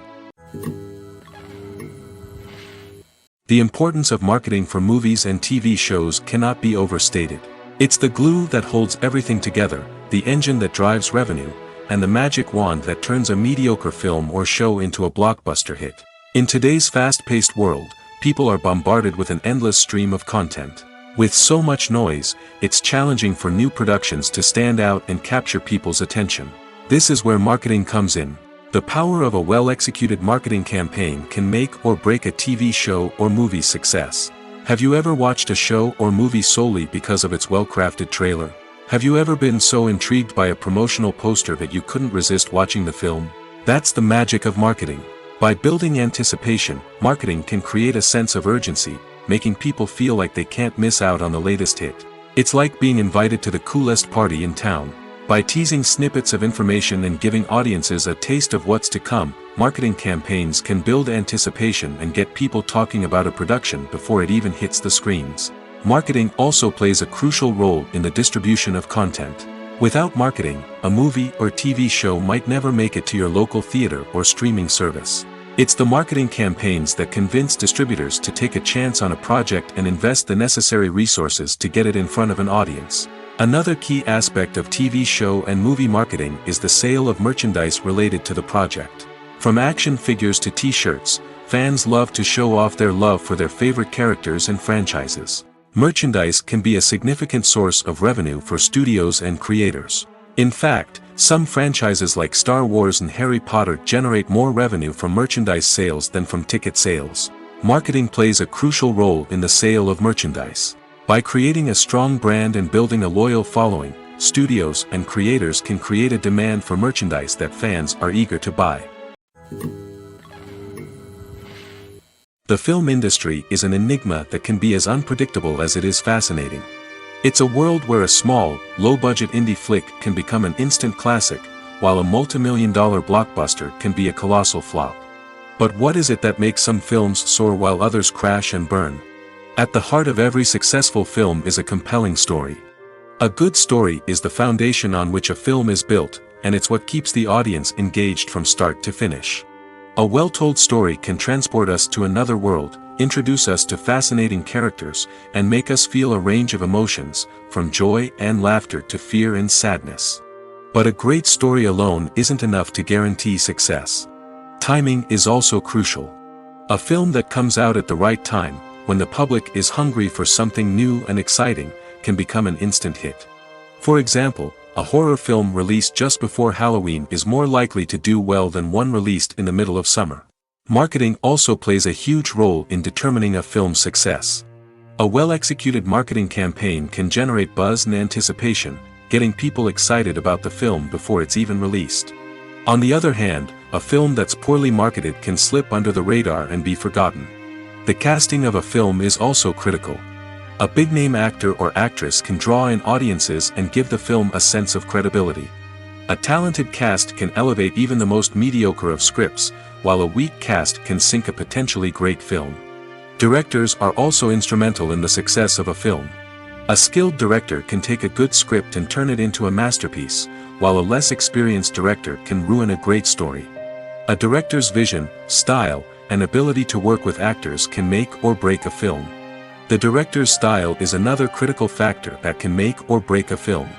The importance of marketing for movies and TV shows cannot be overstated. It's the glue that holds everything together, the engine that drives revenue, and the magic wand that turns a mediocre film or show into a blockbuster hit. In today's fast-paced world, people are bombarded with an endless stream of content. With so much noise, it's challenging for new productions to stand out and capture people's attention. This is where marketing comes in. The power of a well-executed marketing campaign can make or break a TV show or movie's success. Have you ever watched a show or movie solely because of its well-crafted trailer? Have you ever been so intrigued by a promotional poster that you couldn't resist watching the film? That's the magic of marketing. By building anticipation, marketing can create a sense of urgency, making people feel like they can't miss out on the latest hit. It's like being invited to the coolest party in town. By teasing snippets of information and giving audiences a taste of what's to come, marketing campaigns can build anticipation and get people talking about a production before it even hits the screens. Marketing also plays a crucial role in the distribution of content. Without marketing, a movie or TV show might never make it to your local theater or streaming service. It's the marketing campaigns that convince distributors to take a chance on a project and invest the necessary resources to get it in front of an audience. Another key aspect of TV show and movie marketing is the sale of merchandise related to the project. From action figures to t-shirts, fans love to show off their love for their favorite characters and franchises. Merchandise can be a significant source of revenue for studios and creators. In fact, some franchises like Star Wars and Harry Potter generate more revenue from merchandise sales than from ticket sales. Marketing plays a crucial role in the sale of merchandise. By creating a strong brand and building a loyal following, studios and creators can create a demand for merchandise that fans are eager to buy. The film industry is an enigma that can be as unpredictable as it is fascinating. It's a world where a small, low-budget indie flick can become an instant classic, while a multi-million-dollar blockbuster can be a colossal flop. But what is it that makes some films soar while others crash and burn? At the heart of every successful film is a compelling story. A good story is the foundation on which a film is built, and it's what keeps the audience engaged from start to finish. A well-told story can transport us to another world, introduce us to fascinating characters, and make us feel a range of emotions, from joy and laughter to fear and sadness. But a great story alone isn't enough to guarantee success. Timing is also crucial. A film that comes out at the right time, when the public is hungry for something new and exciting, can become an instant hit. For example, a horror film released just before Halloween is more likely to do well than one released in the middle of summer. Marketing also plays a huge role in determining a film's success. A well-executed marketing campaign can generate buzz and anticipation, getting people excited about the film before it's even released. On the other hand, a film that's poorly marketed can slip under the radar and be forgotten. The casting of a film is also critical. A big-name actor or actress can draw in audiences and give the film a sense of credibility. A talented cast can elevate even the most mediocre of scripts, while a weak cast can sink a potentially great film. Directors are also instrumental in the success of a film. A skilled director can take a good script and turn it into a masterpiece, while a less experienced director can ruin a great story. A director's vision, style, and ability to work with actors can make or break a film. The director's style is another critical factor that can make or break a film.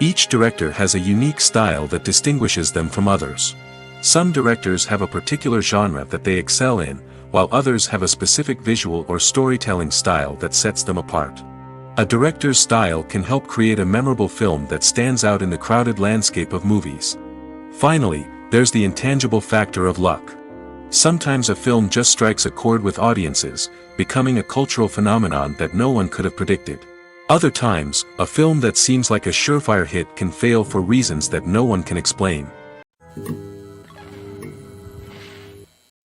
Each director has a unique style that distinguishes them from others. Some directors have a particular genre that they excel in, while others have a specific visual or storytelling style that sets them apart. A director's style can help create a memorable film that stands out in the crowded landscape of movies. Finally, there's the intangible factor of luck. Sometimes a film just strikes a chord with audiences, becoming a cultural phenomenon that no one could have predicted. Other times, a film that seems like a surefire hit can fail for reasons that no one can explain.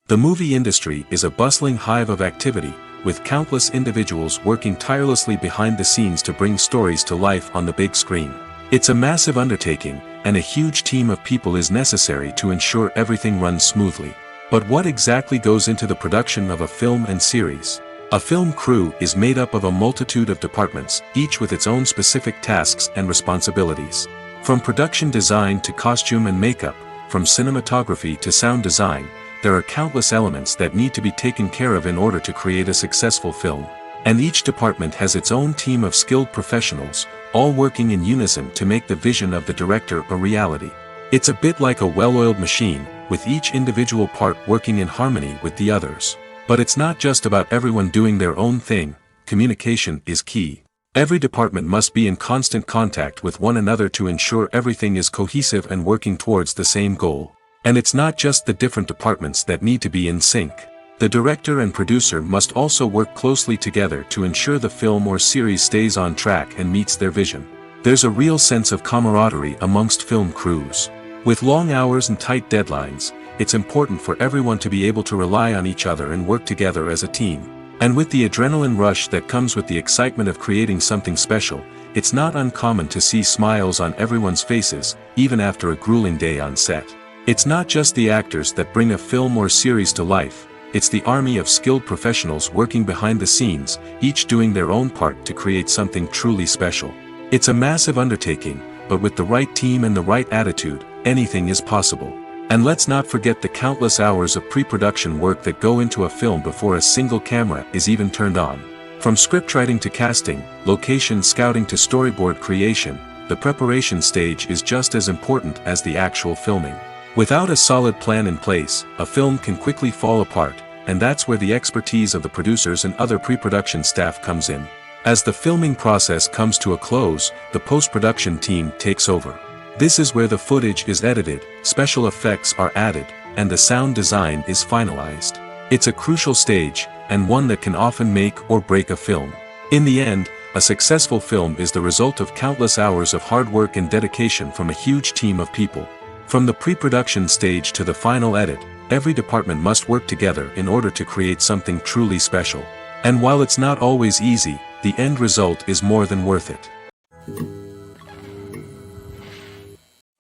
The movie industry is a bustling hive of activity, with countless individuals working tirelessly behind the scenes to bring stories to life on the big screen. It's a massive undertaking, and a huge team of people is necessary to ensure everything runs smoothly. But what exactly goes into the production of a film and series? A film crew is made up of a multitude of departments, each with its own specific tasks and responsibilities. From production design to costume and makeup, from cinematography to sound design, there are countless elements that need to be taken care of in order to create a successful film. And each department has its own team of skilled professionals, all working in unison to make the vision of the director a reality. It's a bit like a well-oiled machine, with each individual part working in harmony with the others. But it's not just about everyone doing their own thing. Communication is key. Every department must be in constant contact with one another to ensure everything is cohesive and working towards the same goal. And it's not just the different departments that need to be in sync. The director and producer must also work closely together to ensure the film or series stays on track and meets their vision. There's a real sense of camaraderie amongst film crews. With long hours and tight deadlines, it's important for everyone to be able to rely on each other and work together as a team. And with the adrenaline rush that comes with the excitement of creating something special, it's not uncommon to see smiles on everyone's faces, even after a grueling day on set. It's not just the actors that bring a film or series to life, it's the army of skilled professionals working behind the scenes, each doing their own part to create something truly special. It's a massive undertaking, but with the right team and the right attitude, anything is possible. And let's not forget the countless hours of pre-production work that go into a film before a single camera is even turned on. From scriptwriting to casting, location scouting to storyboard creation, the preparation stage is just as important as the actual filming. Without a solid plan in place, a film can quickly fall apart, and that's where the expertise of the producers and other pre-production staff comes in. As the filming process comes to a close, the post-production team takes over. This is where the footage is edited, special effects are added, and the sound design is finalized. It's a crucial stage, and one that can often make or break a film. In the end, a successful film is the result of countless hours of hard work and dedication from a huge team of people. From the pre-production stage to the final edit, every department must work together in order to create something truly special. And while it's not always easy, the end result is more than worth it.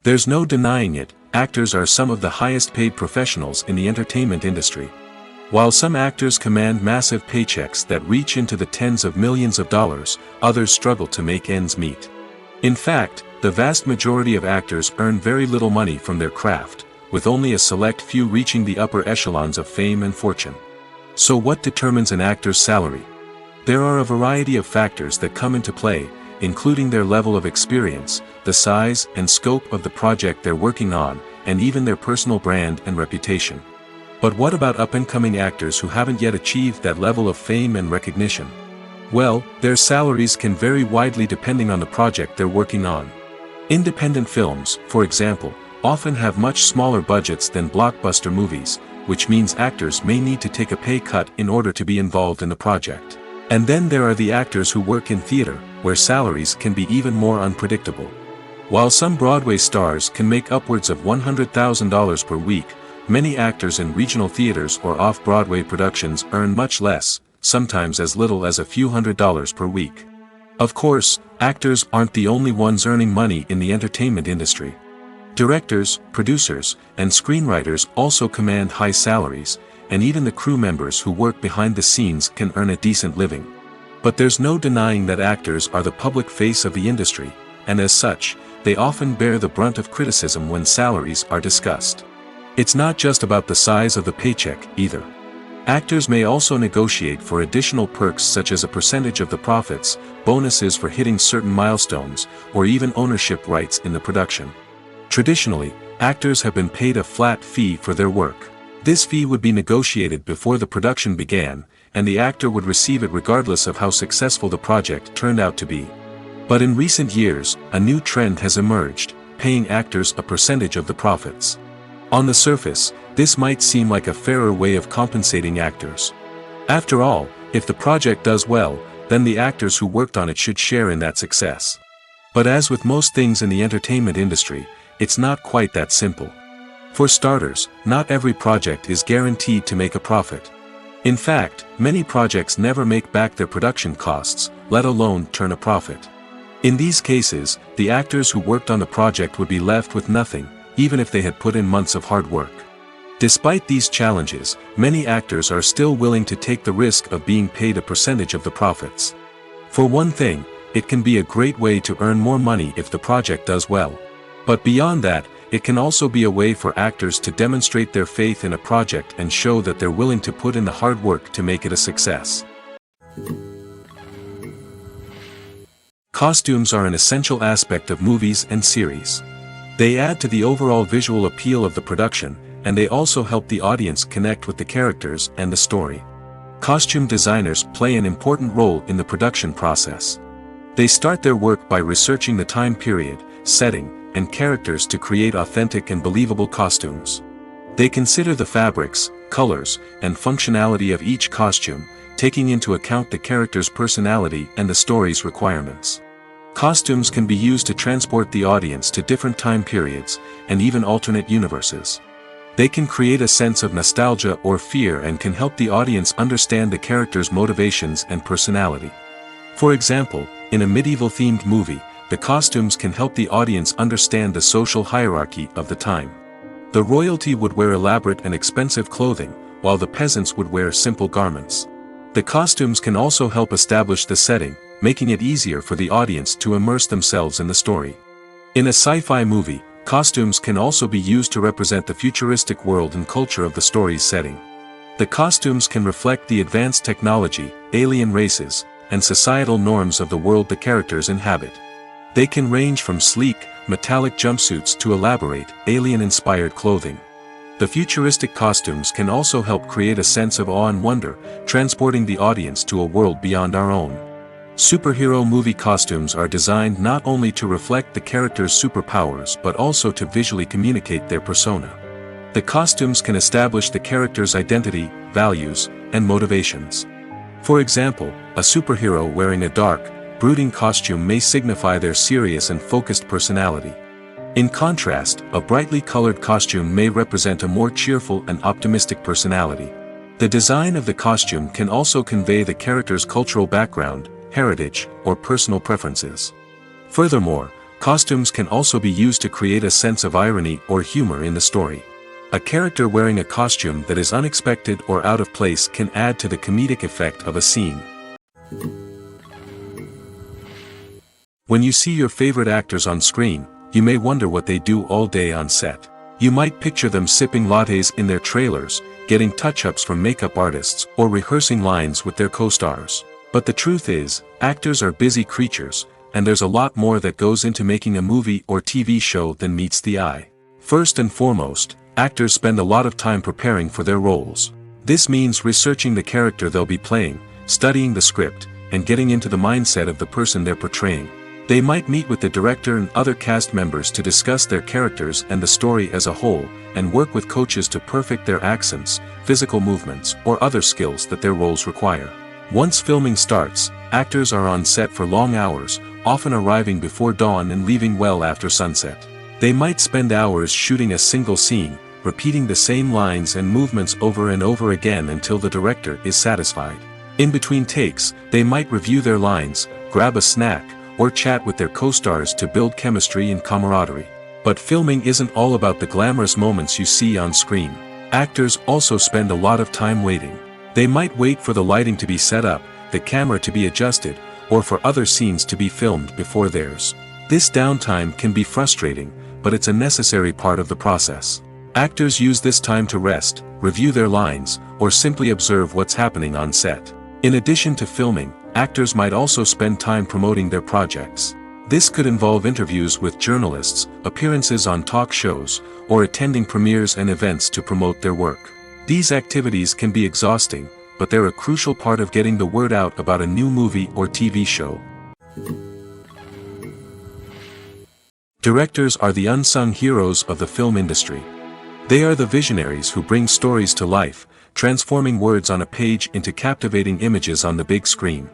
There's no denying it, actors are some of the highest paid professionals in the entertainment industry. While some actors command massive paychecks that reach into the tens of millions of dollars, others struggle to make ends meet. In fact, the vast majority of actors earn very little money from their craft, with only a select few reaching the upper echelons of fame and fortune. So what determines an actor's salary? There are a variety of factors that come into play, including their level of experience, the size and scope of the project they're working on, and even their personal brand and reputation. But what about up-and-coming actors who haven't yet achieved that level of fame and recognition? Well, their salaries can vary widely depending on the project they're working on. Independent films, for example, often have much smaller budgets than blockbuster movies, which means actors may need to take a pay cut in order to be involved in the project. And then there are the actors who work in theater, where salaries can be even more unpredictable. While some Broadway stars can make upwards of $100,000 per week, many actors in regional theaters or off-Broadway productions earn much less, sometimes as little as a few $100s per week. Of course, actors aren't the only ones earning money in the entertainment industry. Directors, producers, and screenwriters also command high salaries, and even the crew members who work behind the scenes can earn a decent living. But there's no denying that actors are the public face of the industry, and as such, they often bear the brunt of criticism when salaries are discussed. It's not just about the size of the paycheck, either. Actors may also negotiate for additional perks such as a percentage of the profits, bonuses for hitting certain milestones, or even ownership rights in the production. Traditionally, actors have been paid a flat fee for their work. This fee would be negotiated before the production began, and the actor would receive it regardless of how successful the project turned out to be. But in recent years, a new trend has emerged, paying actors a percentage of the profits. On the surface, this might seem like a fairer way of compensating actors. After all, if the project does well, then the actors who worked on it should share in that success. But as with most things in the entertainment industry, it's not quite that simple. For starters, not every project is guaranteed to make a profit. In fact, many projects never make back their production costs, let alone turn a profit. In these cases, the actors who worked on the project would be left with nothing, even if they had put in months of hard work. Despite these challenges, many actors are still willing to take the risk of being paid a percentage of the profits. For one thing, it can be a great way to earn more money if the project does well. But beyond that, it can also be a way for actors to demonstrate their faith in a project and show that they're willing to put in the hard work to make it a success. Costumes are an essential aspect of movies and series. They add to the overall visual appeal of the production, and they also help the audience connect with the characters and the story. Costume designers play an important role in the production process. They start their work by researching the time period, setting, and characters to create authentic and believable costumes. They consider the fabrics, colors, and functionality of each costume, taking into account the character's personality and the story's requirements. Costumes can be used to transport the audience to different time periods, and even alternate universes. They can create a sense of nostalgia or fear and can help the audience understand the character's motivations and personality. For example, in a medieval-themed movie, the costumes can help the audience understand the social hierarchy of the time. The royalty would wear elaborate and expensive clothing, while the peasants would wear simple garments. The costumes can also help establish the setting, making it easier for the audience to immerse themselves in the story. In a sci-fi movie, costumes can also be used to represent the futuristic world and culture of the story's setting. The costumes can reflect the advanced technology, alien races, and societal norms of the world the characters inhabit. They can range from sleek, metallic jumpsuits to elaborate, alien-inspired clothing. The futuristic costumes can also help create a sense of awe and wonder, transporting the audience to a world beyond our own. Superhero movie costumes are designed not only to reflect the character's superpowers but also to visually communicate their persona. The costumes can establish the character's identity, values, and motivations. For example, a superhero wearing a dark, brooding costume may signify their serious and focused personality. In contrast, a brightly colored costume may represent a more cheerful and optimistic personality. The design of the costume can also convey the character's cultural background, heritage, or personal preferences. Furthermore, costumes can also be used to create a sense of irony or humor in the story. A character wearing a costume that is unexpected or out of place can add to the comedic effect of a scene. When you see your favorite actors on screen, you may wonder what they do all day on set. You might picture them sipping lattes in their trailers, getting touch-ups from makeup artists, or rehearsing lines with their co-stars. But the truth is, actors are busy creatures, and there's a lot more that goes into making a movie or TV show than meets the eye. First and foremost, actors spend a lot of time preparing for their roles. This means researching the character they'll be playing, studying the script, and getting into the mindset of the person they're portraying. They might meet with the director and other cast members to discuss their characters and the story as a whole, and work with coaches to perfect their accents, physical movements, or other skills that their roles require. Once filming starts, actors are on set for long hours, often arriving before dawn and leaving well after sunset. They might spend hours shooting a single scene, repeating the same lines and movements over and over again until the director is satisfied. In between takes, they might review their lines, grab a snack, or chat with their co-stars to build chemistry and camaraderie. But filming isn't all about the glamorous moments you see on screen. Actors also spend a lot of time waiting. They might wait for the lighting to be set up, the camera to be adjusted, or for other scenes to be filmed before theirs. This downtime can be frustrating, but it's a necessary part of the process. Actors use this time to rest, review their lines, or simply observe what's happening on set. In addition to filming, actors might also spend time promoting their projects. This could involve interviews with journalists, appearances on talk shows, or attending premieres and events to promote their work. These activities can be exhausting, but they're a crucial part of getting the word out about a new movie or TV show. Directors are the unsung heroes of the film industry. They are the visionaries who bring stories to life, transforming words on a page into captivating images on the big screen.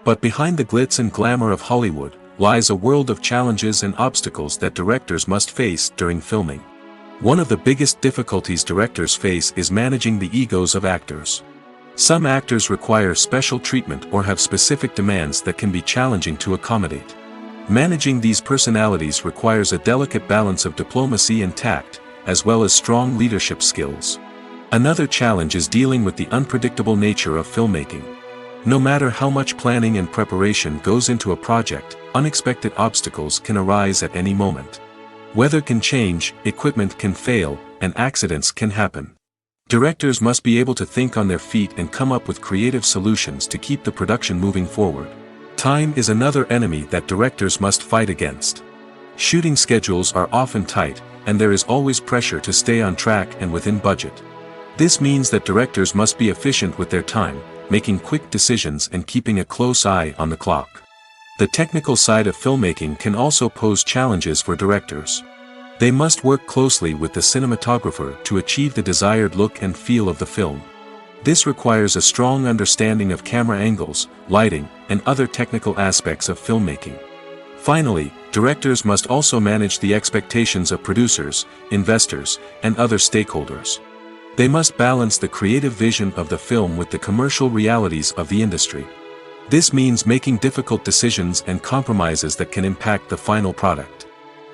But behind the glitz and glamour of Hollywood lies a world of challenges and obstacles that directors must face during filming. One of the biggest difficulties directors face is managing the egos of actors. Some actors require special treatment or have specific demands that can be challenging to accommodate. Managing these personalities requires a delicate balance of diplomacy and tact, as well as strong leadership skills. Another challenge is dealing with the unpredictable nature of filmmaking. No matter how much planning and preparation goes into a project, unexpected obstacles can arise at any moment. Weather can change, equipment can fail, and accidents can happen. Directors must be able to think on their feet and come up with creative solutions to keep the production moving forward. Time is another enemy that directors must fight against. Shooting schedules are often tight, and there is always pressure to stay on track and within budget. This means that directors must be efficient with their time, making quick decisions and keeping a close eye on the clock. The technical side of filmmaking can also pose challenges for directors. They must work closely with the cinematographer to achieve the desired look and feel of the film. This requires a strong understanding of camera angles, lighting, and other technical aspects of filmmaking. Finally, directors must also manage the expectations of producers, investors, and other stakeholders. They must balance the creative vision of the film with the commercial realities of the industry. This means making difficult decisions and compromises that can impact the final product.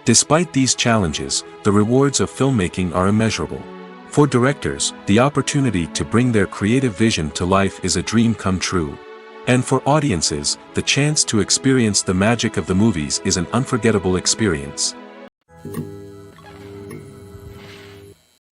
Despite these challenges, the rewards of filmmaking are immeasurable. For directors, the opportunity to bring their creative vision to life is a dream come true. And for audiences, the chance to experience the magic of the movies is an unforgettable experience.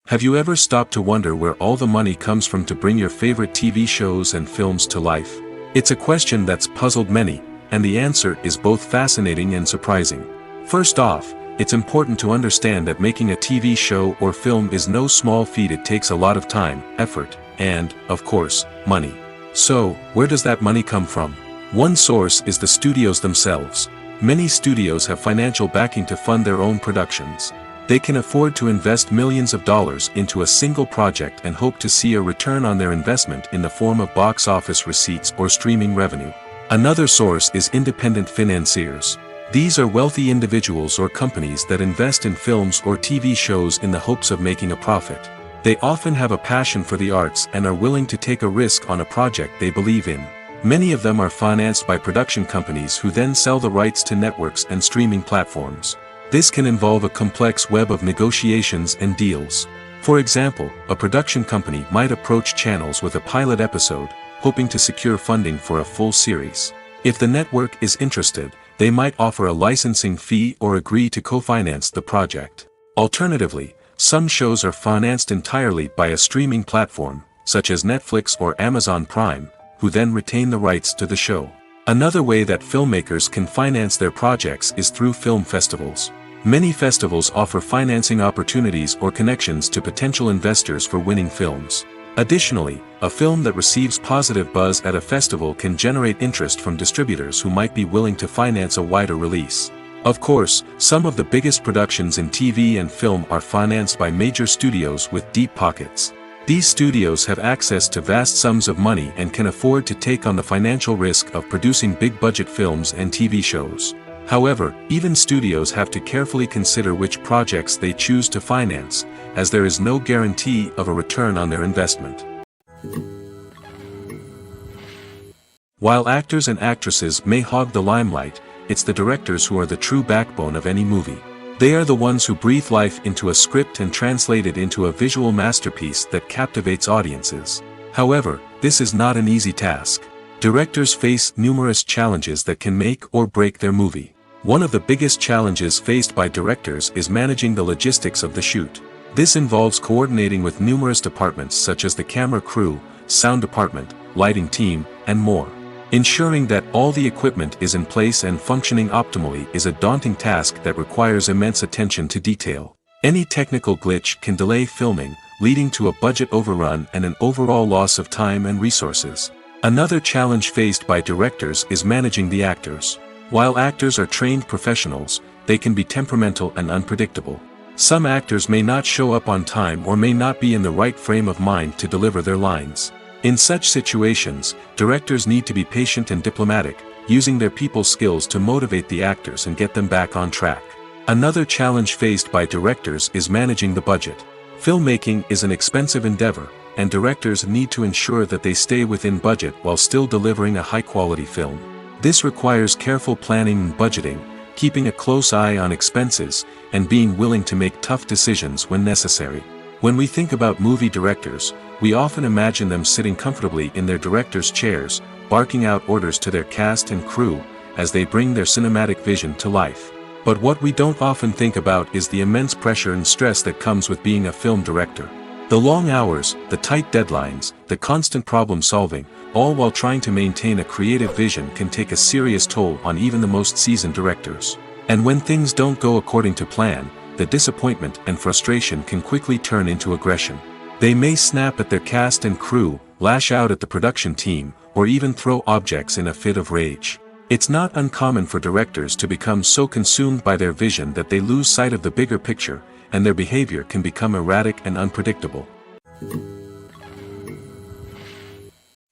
Have you ever stopped to wonder where all the money comes from to bring your favorite TV shows and films to life? It's a question that's puzzled many, and the answer is both fascinating and surprising. First off, it's important to understand that making a TV show or film is no small feat. It takes a lot of time, effort, and, of course, money. So, where does that money come from? One source is the studios themselves. Many studios have financial backing to fund their own productions. They can afford to invest millions of dollars into a single project and hope to see a return on their investment in the form of box office receipts or streaming revenue. Another source is independent financiers. These are wealthy individuals or companies that invest in films or TV shows in the hopes of making a profit. They often have a passion for the arts and are willing to take a risk on a project they believe in. Many of them are financed by production companies who then sell the rights to networks and streaming platforms. This can involve a complex web of negotiations and deals. For example, a production company might approach channels with a pilot episode, hoping to secure funding for a full series. If the network is interested, they might offer a licensing fee or agree to co-finance the project. Alternatively, some shows are financed entirely by a streaming platform, such as Netflix or Amazon Prime, who then retain the rights to the show. Another way that filmmakers can finance their projects is through film festivals. Many festivals offer financing opportunities or connections to potential investors for winning films. Additionally, a film that receives positive buzz at a festival can generate interest from distributors who might be willing to finance a wider release. Of course, some of the biggest productions in TV and film are financed by major studios with deep pockets. These studios have access to vast sums of money and can afford to take on the financial risk of producing big-budget films and TV shows. However, even studios have to carefully consider which projects they choose to finance, as there is no guarantee of a return on their investment. While actors and actresses may hog the limelight, it's the directors who are the true backbone of any movie. They are the ones who breathe life into a script and translate it into a visual masterpiece that captivates audiences. However, this is not an easy task. Directors face numerous challenges that can make or break their movie. One of the biggest challenges faced by directors is managing the logistics of the shoot. This involves coordinating with numerous departments such as the camera crew, sound department, lighting team, and more. Ensuring that all the equipment is in place and functioning optimally is a daunting task that requires immense attention to detail. Any technical glitch can delay filming, leading to a budget overrun and an overall loss of time and resources. Another challenge faced by directors is managing the actors. While actors are trained professionals, they can be temperamental and unpredictable. Some actors may not show up on time or may not be in the right frame of mind to deliver their lines. In such situations, directors need to be patient and diplomatic, using their people skills to motivate the actors and get them back on track. Another challenge faced by directors is managing the budget. Filmmaking is an expensive endeavor, and directors need to ensure that they stay within budget while still delivering a high-quality film. This requires careful planning and budgeting, keeping a close eye on expenses, and being willing to make tough decisions when necessary. When we think about movie directors, we often imagine them sitting comfortably in their director's chairs, barking out orders to their cast and crew, as they bring their cinematic vision to life. But what we don't often think about is the immense pressure and stress that comes with being a film director. The long hours, the tight deadlines, the constant problem solving, all while trying to maintain a creative vision can take a serious toll on even the most seasoned directors. And when things don't go according to plan, the disappointment and frustration can quickly turn into aggression. They may snap at their cast and crew, lash out at the production team, or even throw objects in a fit of rage. It's not uncommon for directors to become so consumed by their vision that they lose sight of the bigger picture, and their behavior can become erratic and unpredictable.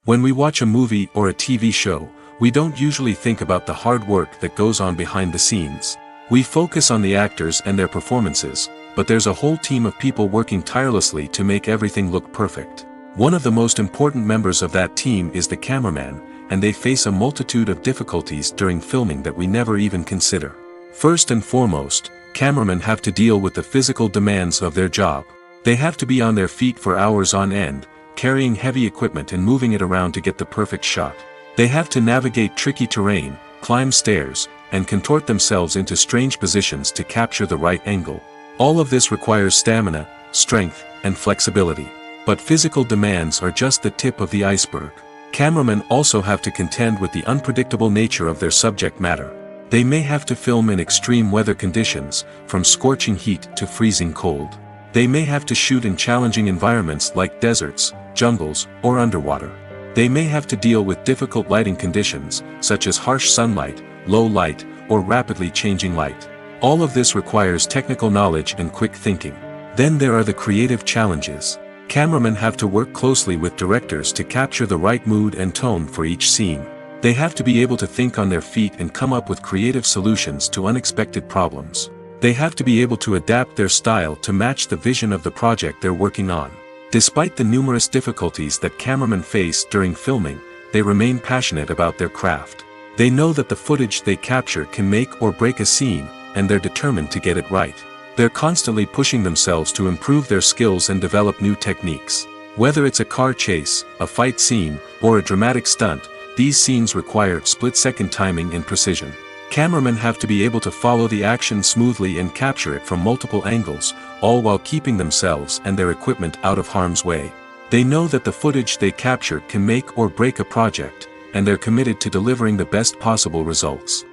When we watch a movie or a TV show, we don't usually think about the hard work that goes on behind the scenes. We focus on the actors and their performances, but there's a whole team of people working tirelessly to make everything look perfect. One of the most important members of that team is the cameraman, and they face a multitude of difficulties during filming that we never even consider. First and foremost, cameramen have to deal with the physical demands of their job. They have to be on their feet for hours on end, carrying heavy equipment and moving it around to get the perfect shot. They have to navigate tricky terrain, climb stairs, and contort themselves into strange positions to capture the right angle. All of this requires stamina, strength, and flexibility. But physical demands are just the tip of the iceberg. Cameramen also have to contend with the unpredictable nature of their subject matter. They may have to film in extreme weather conditions, from scorching heat to freezing cold. They may have to shoot in challenging environments like deserts, jungles, or underwater. They may have to deal with difficult lighting conditions, such as harsh sunlight, low light, or rapidly changing light. All of this requires technical knowledge and quick thinking. Then there are the creative challenges. Cameramen have to work closely with directors to capture the right mood and tone for each scene. They have to be able to think on their feet and come up with creative solutions to unexpected problems. They have to be able to adapt their style to match the vision of the project they're working on. Despite the numerous difficulties that cameramen face during filming, they remain passionate about their craft. They know that the footage they capture can make or break a scene, and they're determined to get it right. They're constantly pushing themselves to improve their skills and develop new techniques. Whether it's a car chase, a fight scene, or a dramatic stunt, these scenes require split-second timing and precision. Cameramen have to be able to follow the action smoothly and capture it from multiple angles, all while keeping themselves and their equipment out of harm's way. They know that the footage they capture can make or break a project, and they're committed to delivering the best possible results.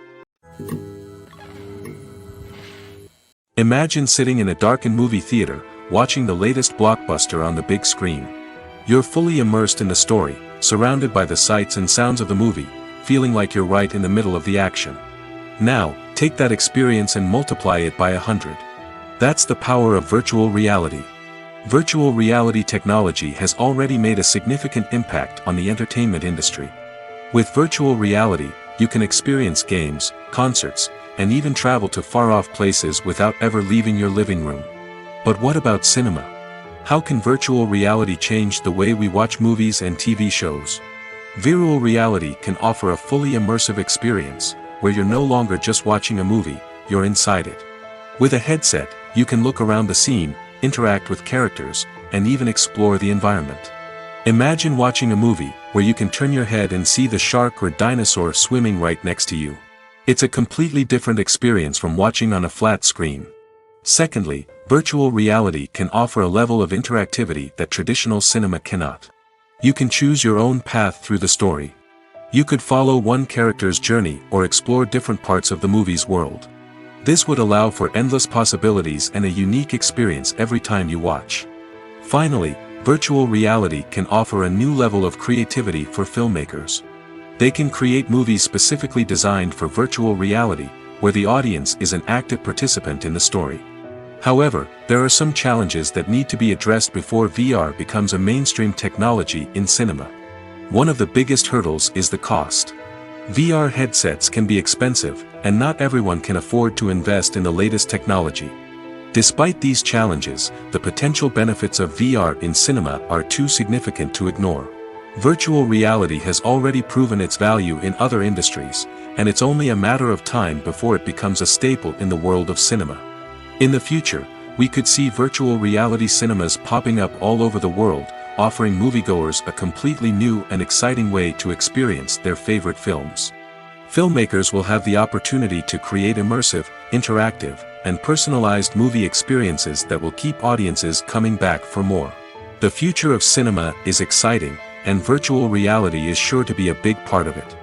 Imagine sitting in a darkened movie theater, watching the latest blockbuster on the big screen. You're fully immersed in the story, surrounded by the sights and sounds of the movie, feeling like you're right in the middle of the action. Now, take that experience and multiply it by 100. That's the power of virtual reality. Virtual reality technology has already made a significant impact on the entertainment industry. With virtual reality, you can experience games, concerts, and even travel to far-off places without ever leaving your living room. But what about cinema? How can virtual reality change the way we watch movies and TV shows? Virtual reality can offer a fully immersive experience, where you're no longer just watching a movie, you're inside it. With a headset, you can look around the scene, interact with characters, and even explore the environment. Imagine watching a movie, where you can turn your head and see the shark or dinosaur swimming right next to you. It's a completely different experience from watching on a flat screen. Secondly, virtual reality can offer a level of interactivity that traditional cinema cannot. You can choose your own path through the story. You could follow one character's journey or explore different parts of the movie's world. This would allow for endless possibilities and a unique experience every time you watch. Finally, virtual reality can offer a new level of creativity for filmmakers. They can create movies specifically designed for virtual reality, where the audience is an active participant in the story. However, there are some challenges that need to be addressed before VR becomes a mainstream technology in cinema. One of the biggest hurdles is the cost. VR headsets can be expensive, and not everyone can afford to invest in the latest technology. Despite these challenges, the potential benefits of VR in cinema are too significant to ignore. Virtual reality has already proven its value in other industries, and it's only a matter of time before it becomes a staple in the world of cinema. In the future, we could see virtual reality cinemas popping up all over the world, offering moviegoers a completely new and exciting way to experience their favorite films. Filmmakers will have the opportunity to create immersive, interactive, and personalized movie experiences that will keep audiences coming back for more. The future of cinema is exciting, and virtual reality is sure to be a big part of it.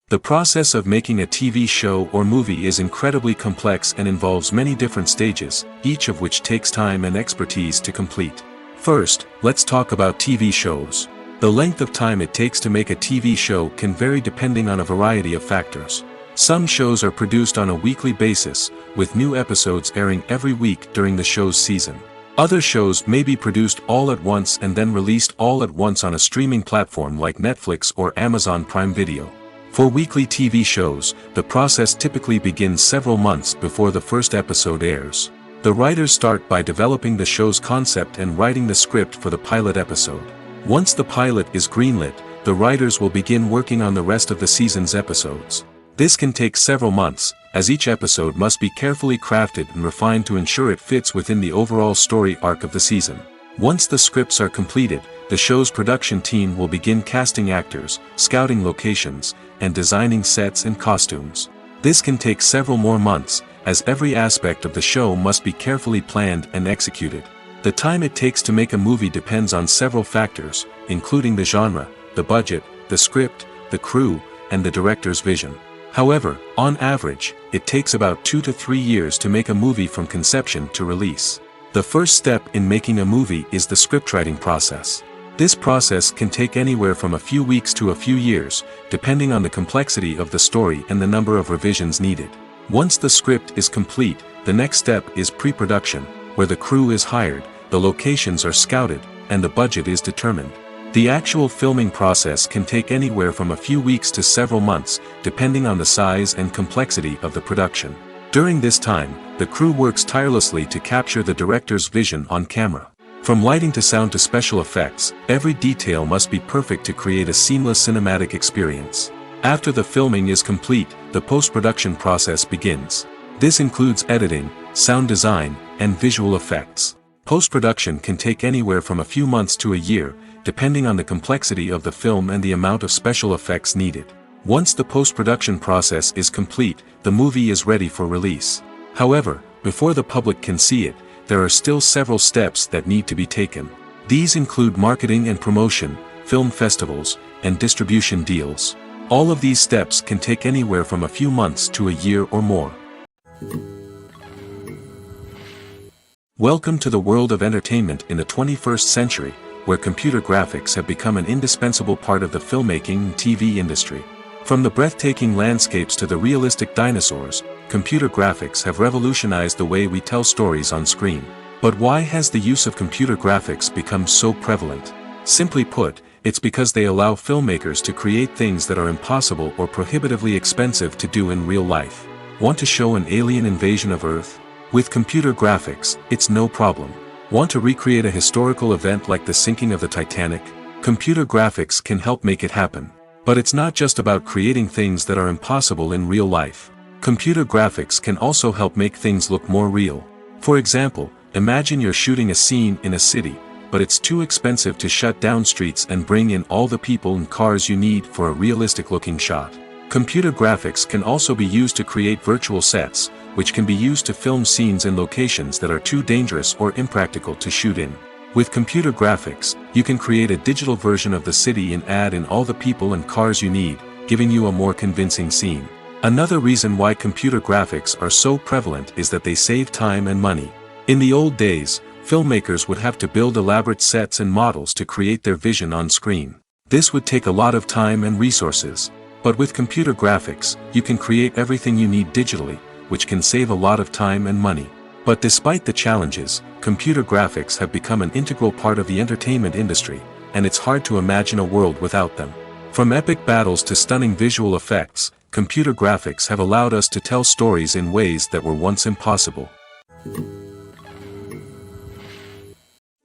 The process of making a TV show or movie is incredibly complex and involves many different stages, each of which takes time and expertise to complete. First, let's talk about TV shows. The length of time it takes to make a TV show can vary depending on a variety of factors. Some shows are produced on a weekly basis, with new episodes airing every week during the show's season. Other shows may be produced all at once and then released all at once on a streaming platform like Netflix or Amazon Prime Video. For weekly TV shows, the process typically begins several months before the first episode airs. The writers start by developing the show's concept and writing the script for the pilot episode. Once the pilot is greenlit, the writers will begin working on the rest of the season's episodes. This can take several months, as each episode must be carefully crafted and refined to ensure it fits within the overall story arc of the season. Once the scripts are completed, the show's production team will begin casting actors, scouting locations, and designing sets and costumes. This can take several more months, as every aspect of the show must be carefully planned and executed. The time it takes to make a movie depends on several factors, including the genre, the budget, the script, the crew, and the director's vision. However, on average, it takes about 2 to 3 years to make a movie from conception to release. The first step in making a movie is the scriptwriting process. This process can take anywhere from a few weeks to a few years, depending on the complexity of the story and the number of revisions needed. Once the script is complete, the next step is pre-production, where the crew is hired, the locations are scouted, and the budget is determined. The actual filming process can take anywhere from a few weeks to several months, depending on the size and complexity of the production. During this time, the crew works tirelessly to capture the director's vision on camera. From lighting to sound to special effects, every detail must be perfect to create a seamless cinematic experience. After the filming is complete, the post-production process begins. This includes editing, sound design, and visual effects. Post-production can take anywhere from a few months to a year, depending on the complexity of the film and the amount of special effects needed. Once the post-production process is complete, the movie is ready for release. However, before the public can see it, there are still several steps that need to be taken. These include marketing and promotion, film festivals, and distribution deals. All of these steps can take anywhere from a few months to a year or more. Welcome to the world of entertainment in the 21st century, where computer graphics have become an indispensable part of the filmmaking and TV industry. From the breathtaking landscapes to the realistic dinosaurs, computer graphics have revolutionized the way we tell stories on screen. But why has the use of computer graphics become so prevalent? Simply put, it's because they allow filmmakers to create things that are impossible or prohibitively expensive to do in real life. Want to show an alien invasion of Earth? With computer graphics, it's no problem. Want to recreate a historical event like the sinking of the Titanic? Computer graphics can help make it happen. But it's not just about creating things that are impossible in real life. Computer graphics can also help make things look more real. For example, imagine you're shooting a scene in a city, but it's too expensive to shut down streets and bring in all the people and cars you need for a realistic-looking shot. Computer graphics can also be used to create virtual sets, which can be used to film scenes in locations that are too dangerous or impractical to shoot in. With computer graphics, you can create a digital version of the city and add in all the people and cars you need, giving you a more convincing scene. Another reason why computer graphics are so prevalent is that they save time and money. In the old days, filmmakers would have to build elaborate sets and models to create their vision on screen. This would take a lot of time and resources. But with computer graphics, you can create everything you need digitally, which can save a lot of time and money. But despite the challenges, computer graphics have become an integral part of the entertainment industry, and it's hard to imagine a world without them. From epic battles to stunning visual effects, computer graphics have allowed us to tell stories in ways that were once impossible.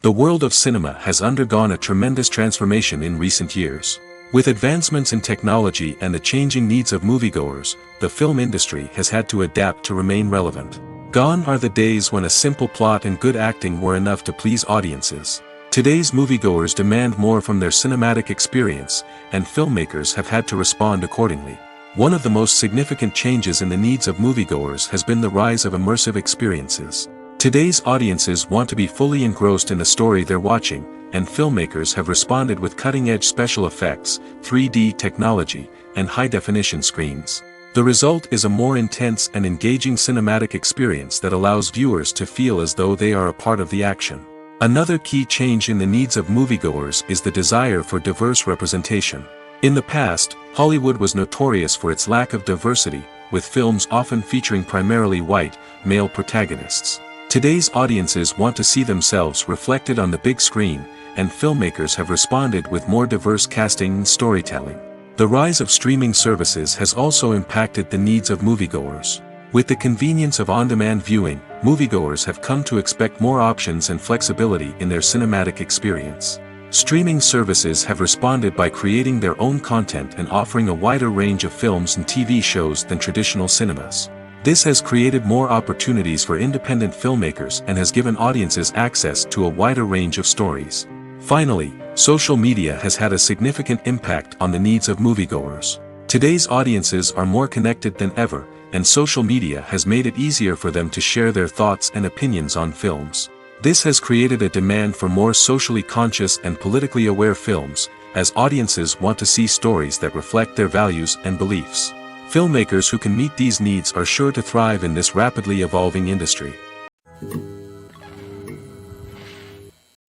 The world of cinema has undergone a tremendous transformation in recent years. With advancements in technology and the changing needs of moviegoers, the film industry has had to adapt to remain relevant. Gone are the days when a simple plot and good acting were enough to please audiences. Today's moviegoers demand more from their cinematic experience, and filmmakers have had to respond accordingly. One of the most significant changes in the needs of moviegoers has been the rise of immersive experiences. Today's audiences want to be fully engrossed in the story they're watching, and filmmakers have responded with cutting-edge special effects, 3D technology, and high-definition screens. The result is a more intense and engaging cinematic experience that allows viewers to feel as though they are a part of the action. Another key change in the needs of moviegoers is the desire for diverse representation. In the past, Hollywood was notorious for its lack of diversity, with films often featuring primarily white, male protagonists. Today's audiences want to see themselves reflected on the big screen, and filmmakers have responded with more diverse casting and storytelling. The rise of streaming services has also impacted the needs of moviegoers. With the convenience of on-demand viewing, moviegoers have come to expect more options and flexibility in their cinematic experience. Streaming services have responded by creating their own content and offering a wider range of films and TV shows than traditional cinemas. This has created more opportunities for independent filmmakers and has given audiences access to a wider range of stories. Finally, social media has had a significant impact on the needs of moviegoers. Today's audiences are more connected than ever, and social media has made it easier for them to share their thoughts and opinions on films. This has created a demand for more socially conscious and politically aware films, as audiences want to see stories that reflect their values and beliefs. Filmmakers who can meet these needs are sure to thrive in this rapidly evolving industry.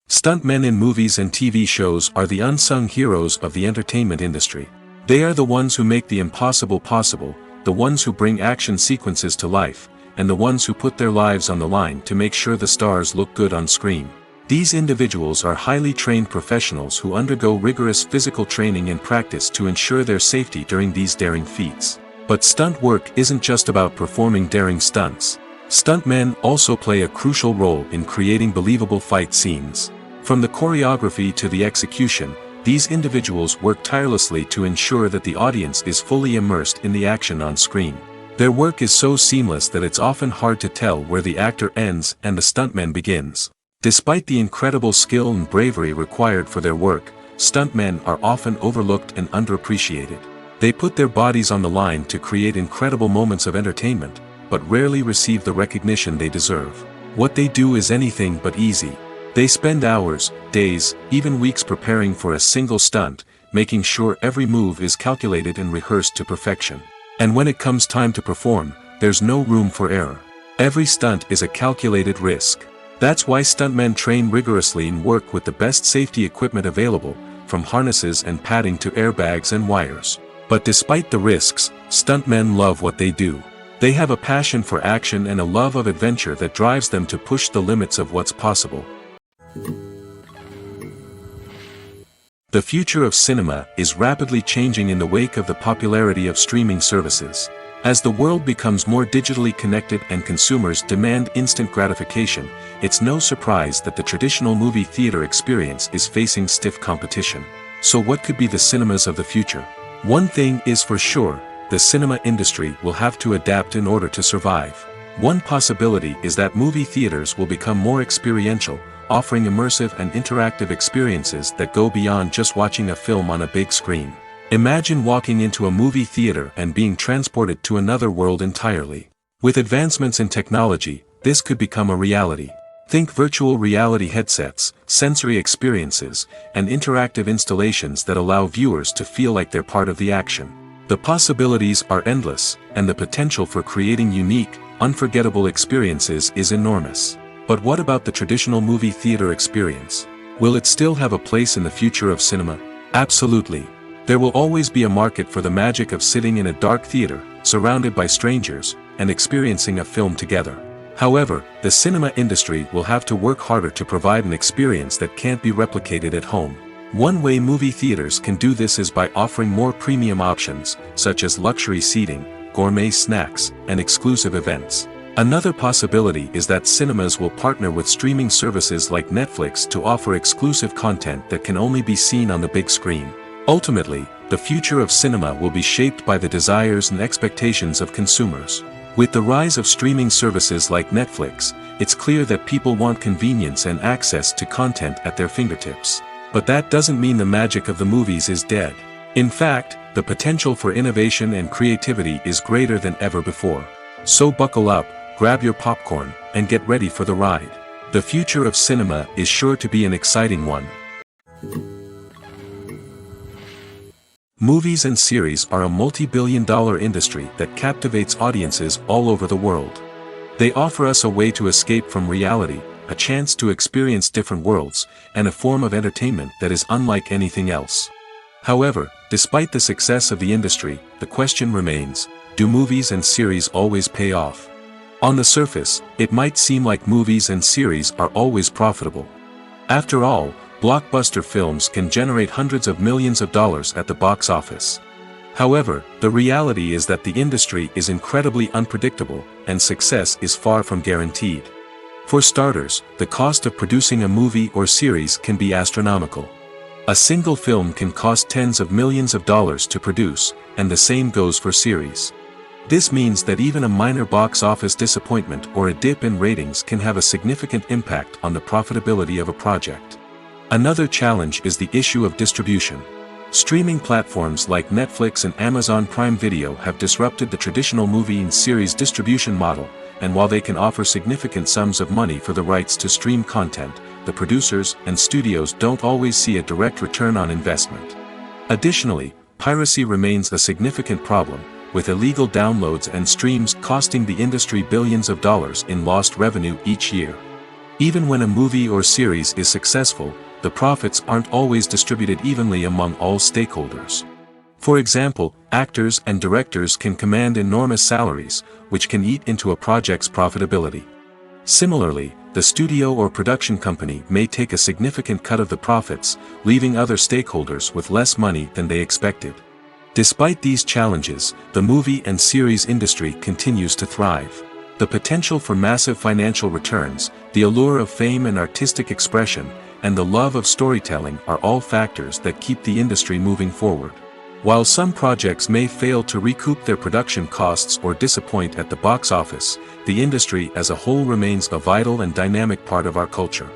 Stuntmen in movies and TV shows are the unsung heroes of the entertainment industry. They are the ones who make the impossible possible, the ones who bring action sequences to life, and the ones who put their lives on the line to make sure the stars look good on screen. These individuals are highly trained professionals who undergo rigorous physical training and practice to ensure their safety during these daring feats. But stunt work isn't just about performing daring stunts. Stuntmen also play a crucial role in creating believable fight scenes. From the choreography to the execution, these individuals work tirelessly to ensure that the audience is fully immersed in the action on screen. Their work is so seamless that it's often hard to tell where the actor ends and the stuntman begins. Despite the incredible skill and bravery required for their work, stuntmen are often overlooked and underappreciated. They put their bodies on the line to create incredible moments of entertainment, but rarely receive the recognition they deserve. What they do is anything but easy. They spend hours, days, even weeks preparing for a single stunt, making sure every move is calculated and rehearsed to perfection. And when it comes time to perform, there's no room for error. Every stunt is a calculated risk. That's why stuntmen train rigorously and work with the best safety equipment available, from harnesses and padding to airbags and wires. But despite the risks, stuntmen love what they do. They have a passion for action and a love of adventure that drives them to push the limits of what's possible. The future of cinema is rapidly changing in the wake of the popularity of streaming services. As the world becomes more digitally connected and consumers demand instant gratification, it's no surprise that the traditional movie theater experience is facing stiff competition. So what could be the cinemas of the future? One thing is for sure, the cinema industry will have to adapt in order to survive. One possibility is that movie theaters will become more experiential, offering immersive and interactive experiences that go beyond just watching a film on a big screen. Imagine walking into a movie theater and being transported to another world entirely. With advancements in technology, this could become a reality. Think virtual reality headsets, sensory experiences, and interactive installations that allow viewers to feel like they're part of the action. The possibilities are endless, and the potential for creating unique, unforgettable experiences is enormous. But what about the traditional movie theater experience? Will it still have a place in the future of cinema? Absolutely. There will always be a market for the magic of sitting in a dark theater, surrounded by strangers, and experiencing a film together. However, the cinema industry will have to work harder to provide an experience that can't be replicated at home. One way movie theaters can do this is by offering more premium options, such as luxury seating, gourmet snacks, and exclusive events. Another possibility is that cinemas will partner with streaming services like Netflix to offer exclusive content that can only be seen on the big screen. Ultimately, the future of cinema will be shaped by the desires and expectations of consumers. With the rise of streaming services like Netflix, it's clear that people want convenience and access to content at their fingertips. But that doesn't mean the magic of the movies is dead. In fact, the potential for innovation and creativity is greater than ever before. So buckle up, grab your popcorn, and get ready for the ride. The future of cinema is sure to be an exciting one. Movies and series are a multi-billion-dollar industry that captivates audiences all over the world. They offer us a way to escape from reality, a chance to experience different worlds, and a form of entertainment that is unlike anything else. However, despite the success of the industry, the question remains, do movies and series always pay off? On the surface, it might seem like movies and series are always profitable. After all, blockbuster films can generate hundreds of millions of dollars at the box office. However, the reality is that the industry is incredibly unpredictable, and success is far from guaranteed. For starters, the cost of producing a movie or series can be astronomical. A single film can cost tens of millions of dollars to produce, and the same goes for series. This means that even a minor box office disappointment or a dip in ratings can have a significant impact on the profitability of a project. Another challenge is the issue of distribution. Streaming platforms like Netflix and Amazon Prime Video have disrupted the traditional movie and series distribution model, and while they can offer significant sums of money for the rights to stream content, the producers and studios don't always see a direct return on investment. Additionally, piracy remains a significant problem, with illegal downloads and streams costing the industry billions of dollars in lost revenue each year. Even when a movie or series is successful, the profits aren't always distributed evenly among all stakeholders. For example, actors and directors can command enormous salaries, which can eat into a project's profitability. Similarly, the studio or production company may take a significant cut of the profits, leaving other stakeholders with less money than they expected. Despite these challenges, the movie and series industry continues to thrive. The potential for massive financial returns, the allure of fame and artistic expression, and the love of storytelling are all factors that keep the industry moving forward. While some projects may fail to recoup their production costs or disappoint at the box office, the industry as a whole remains a vital and dynamic part of our culture.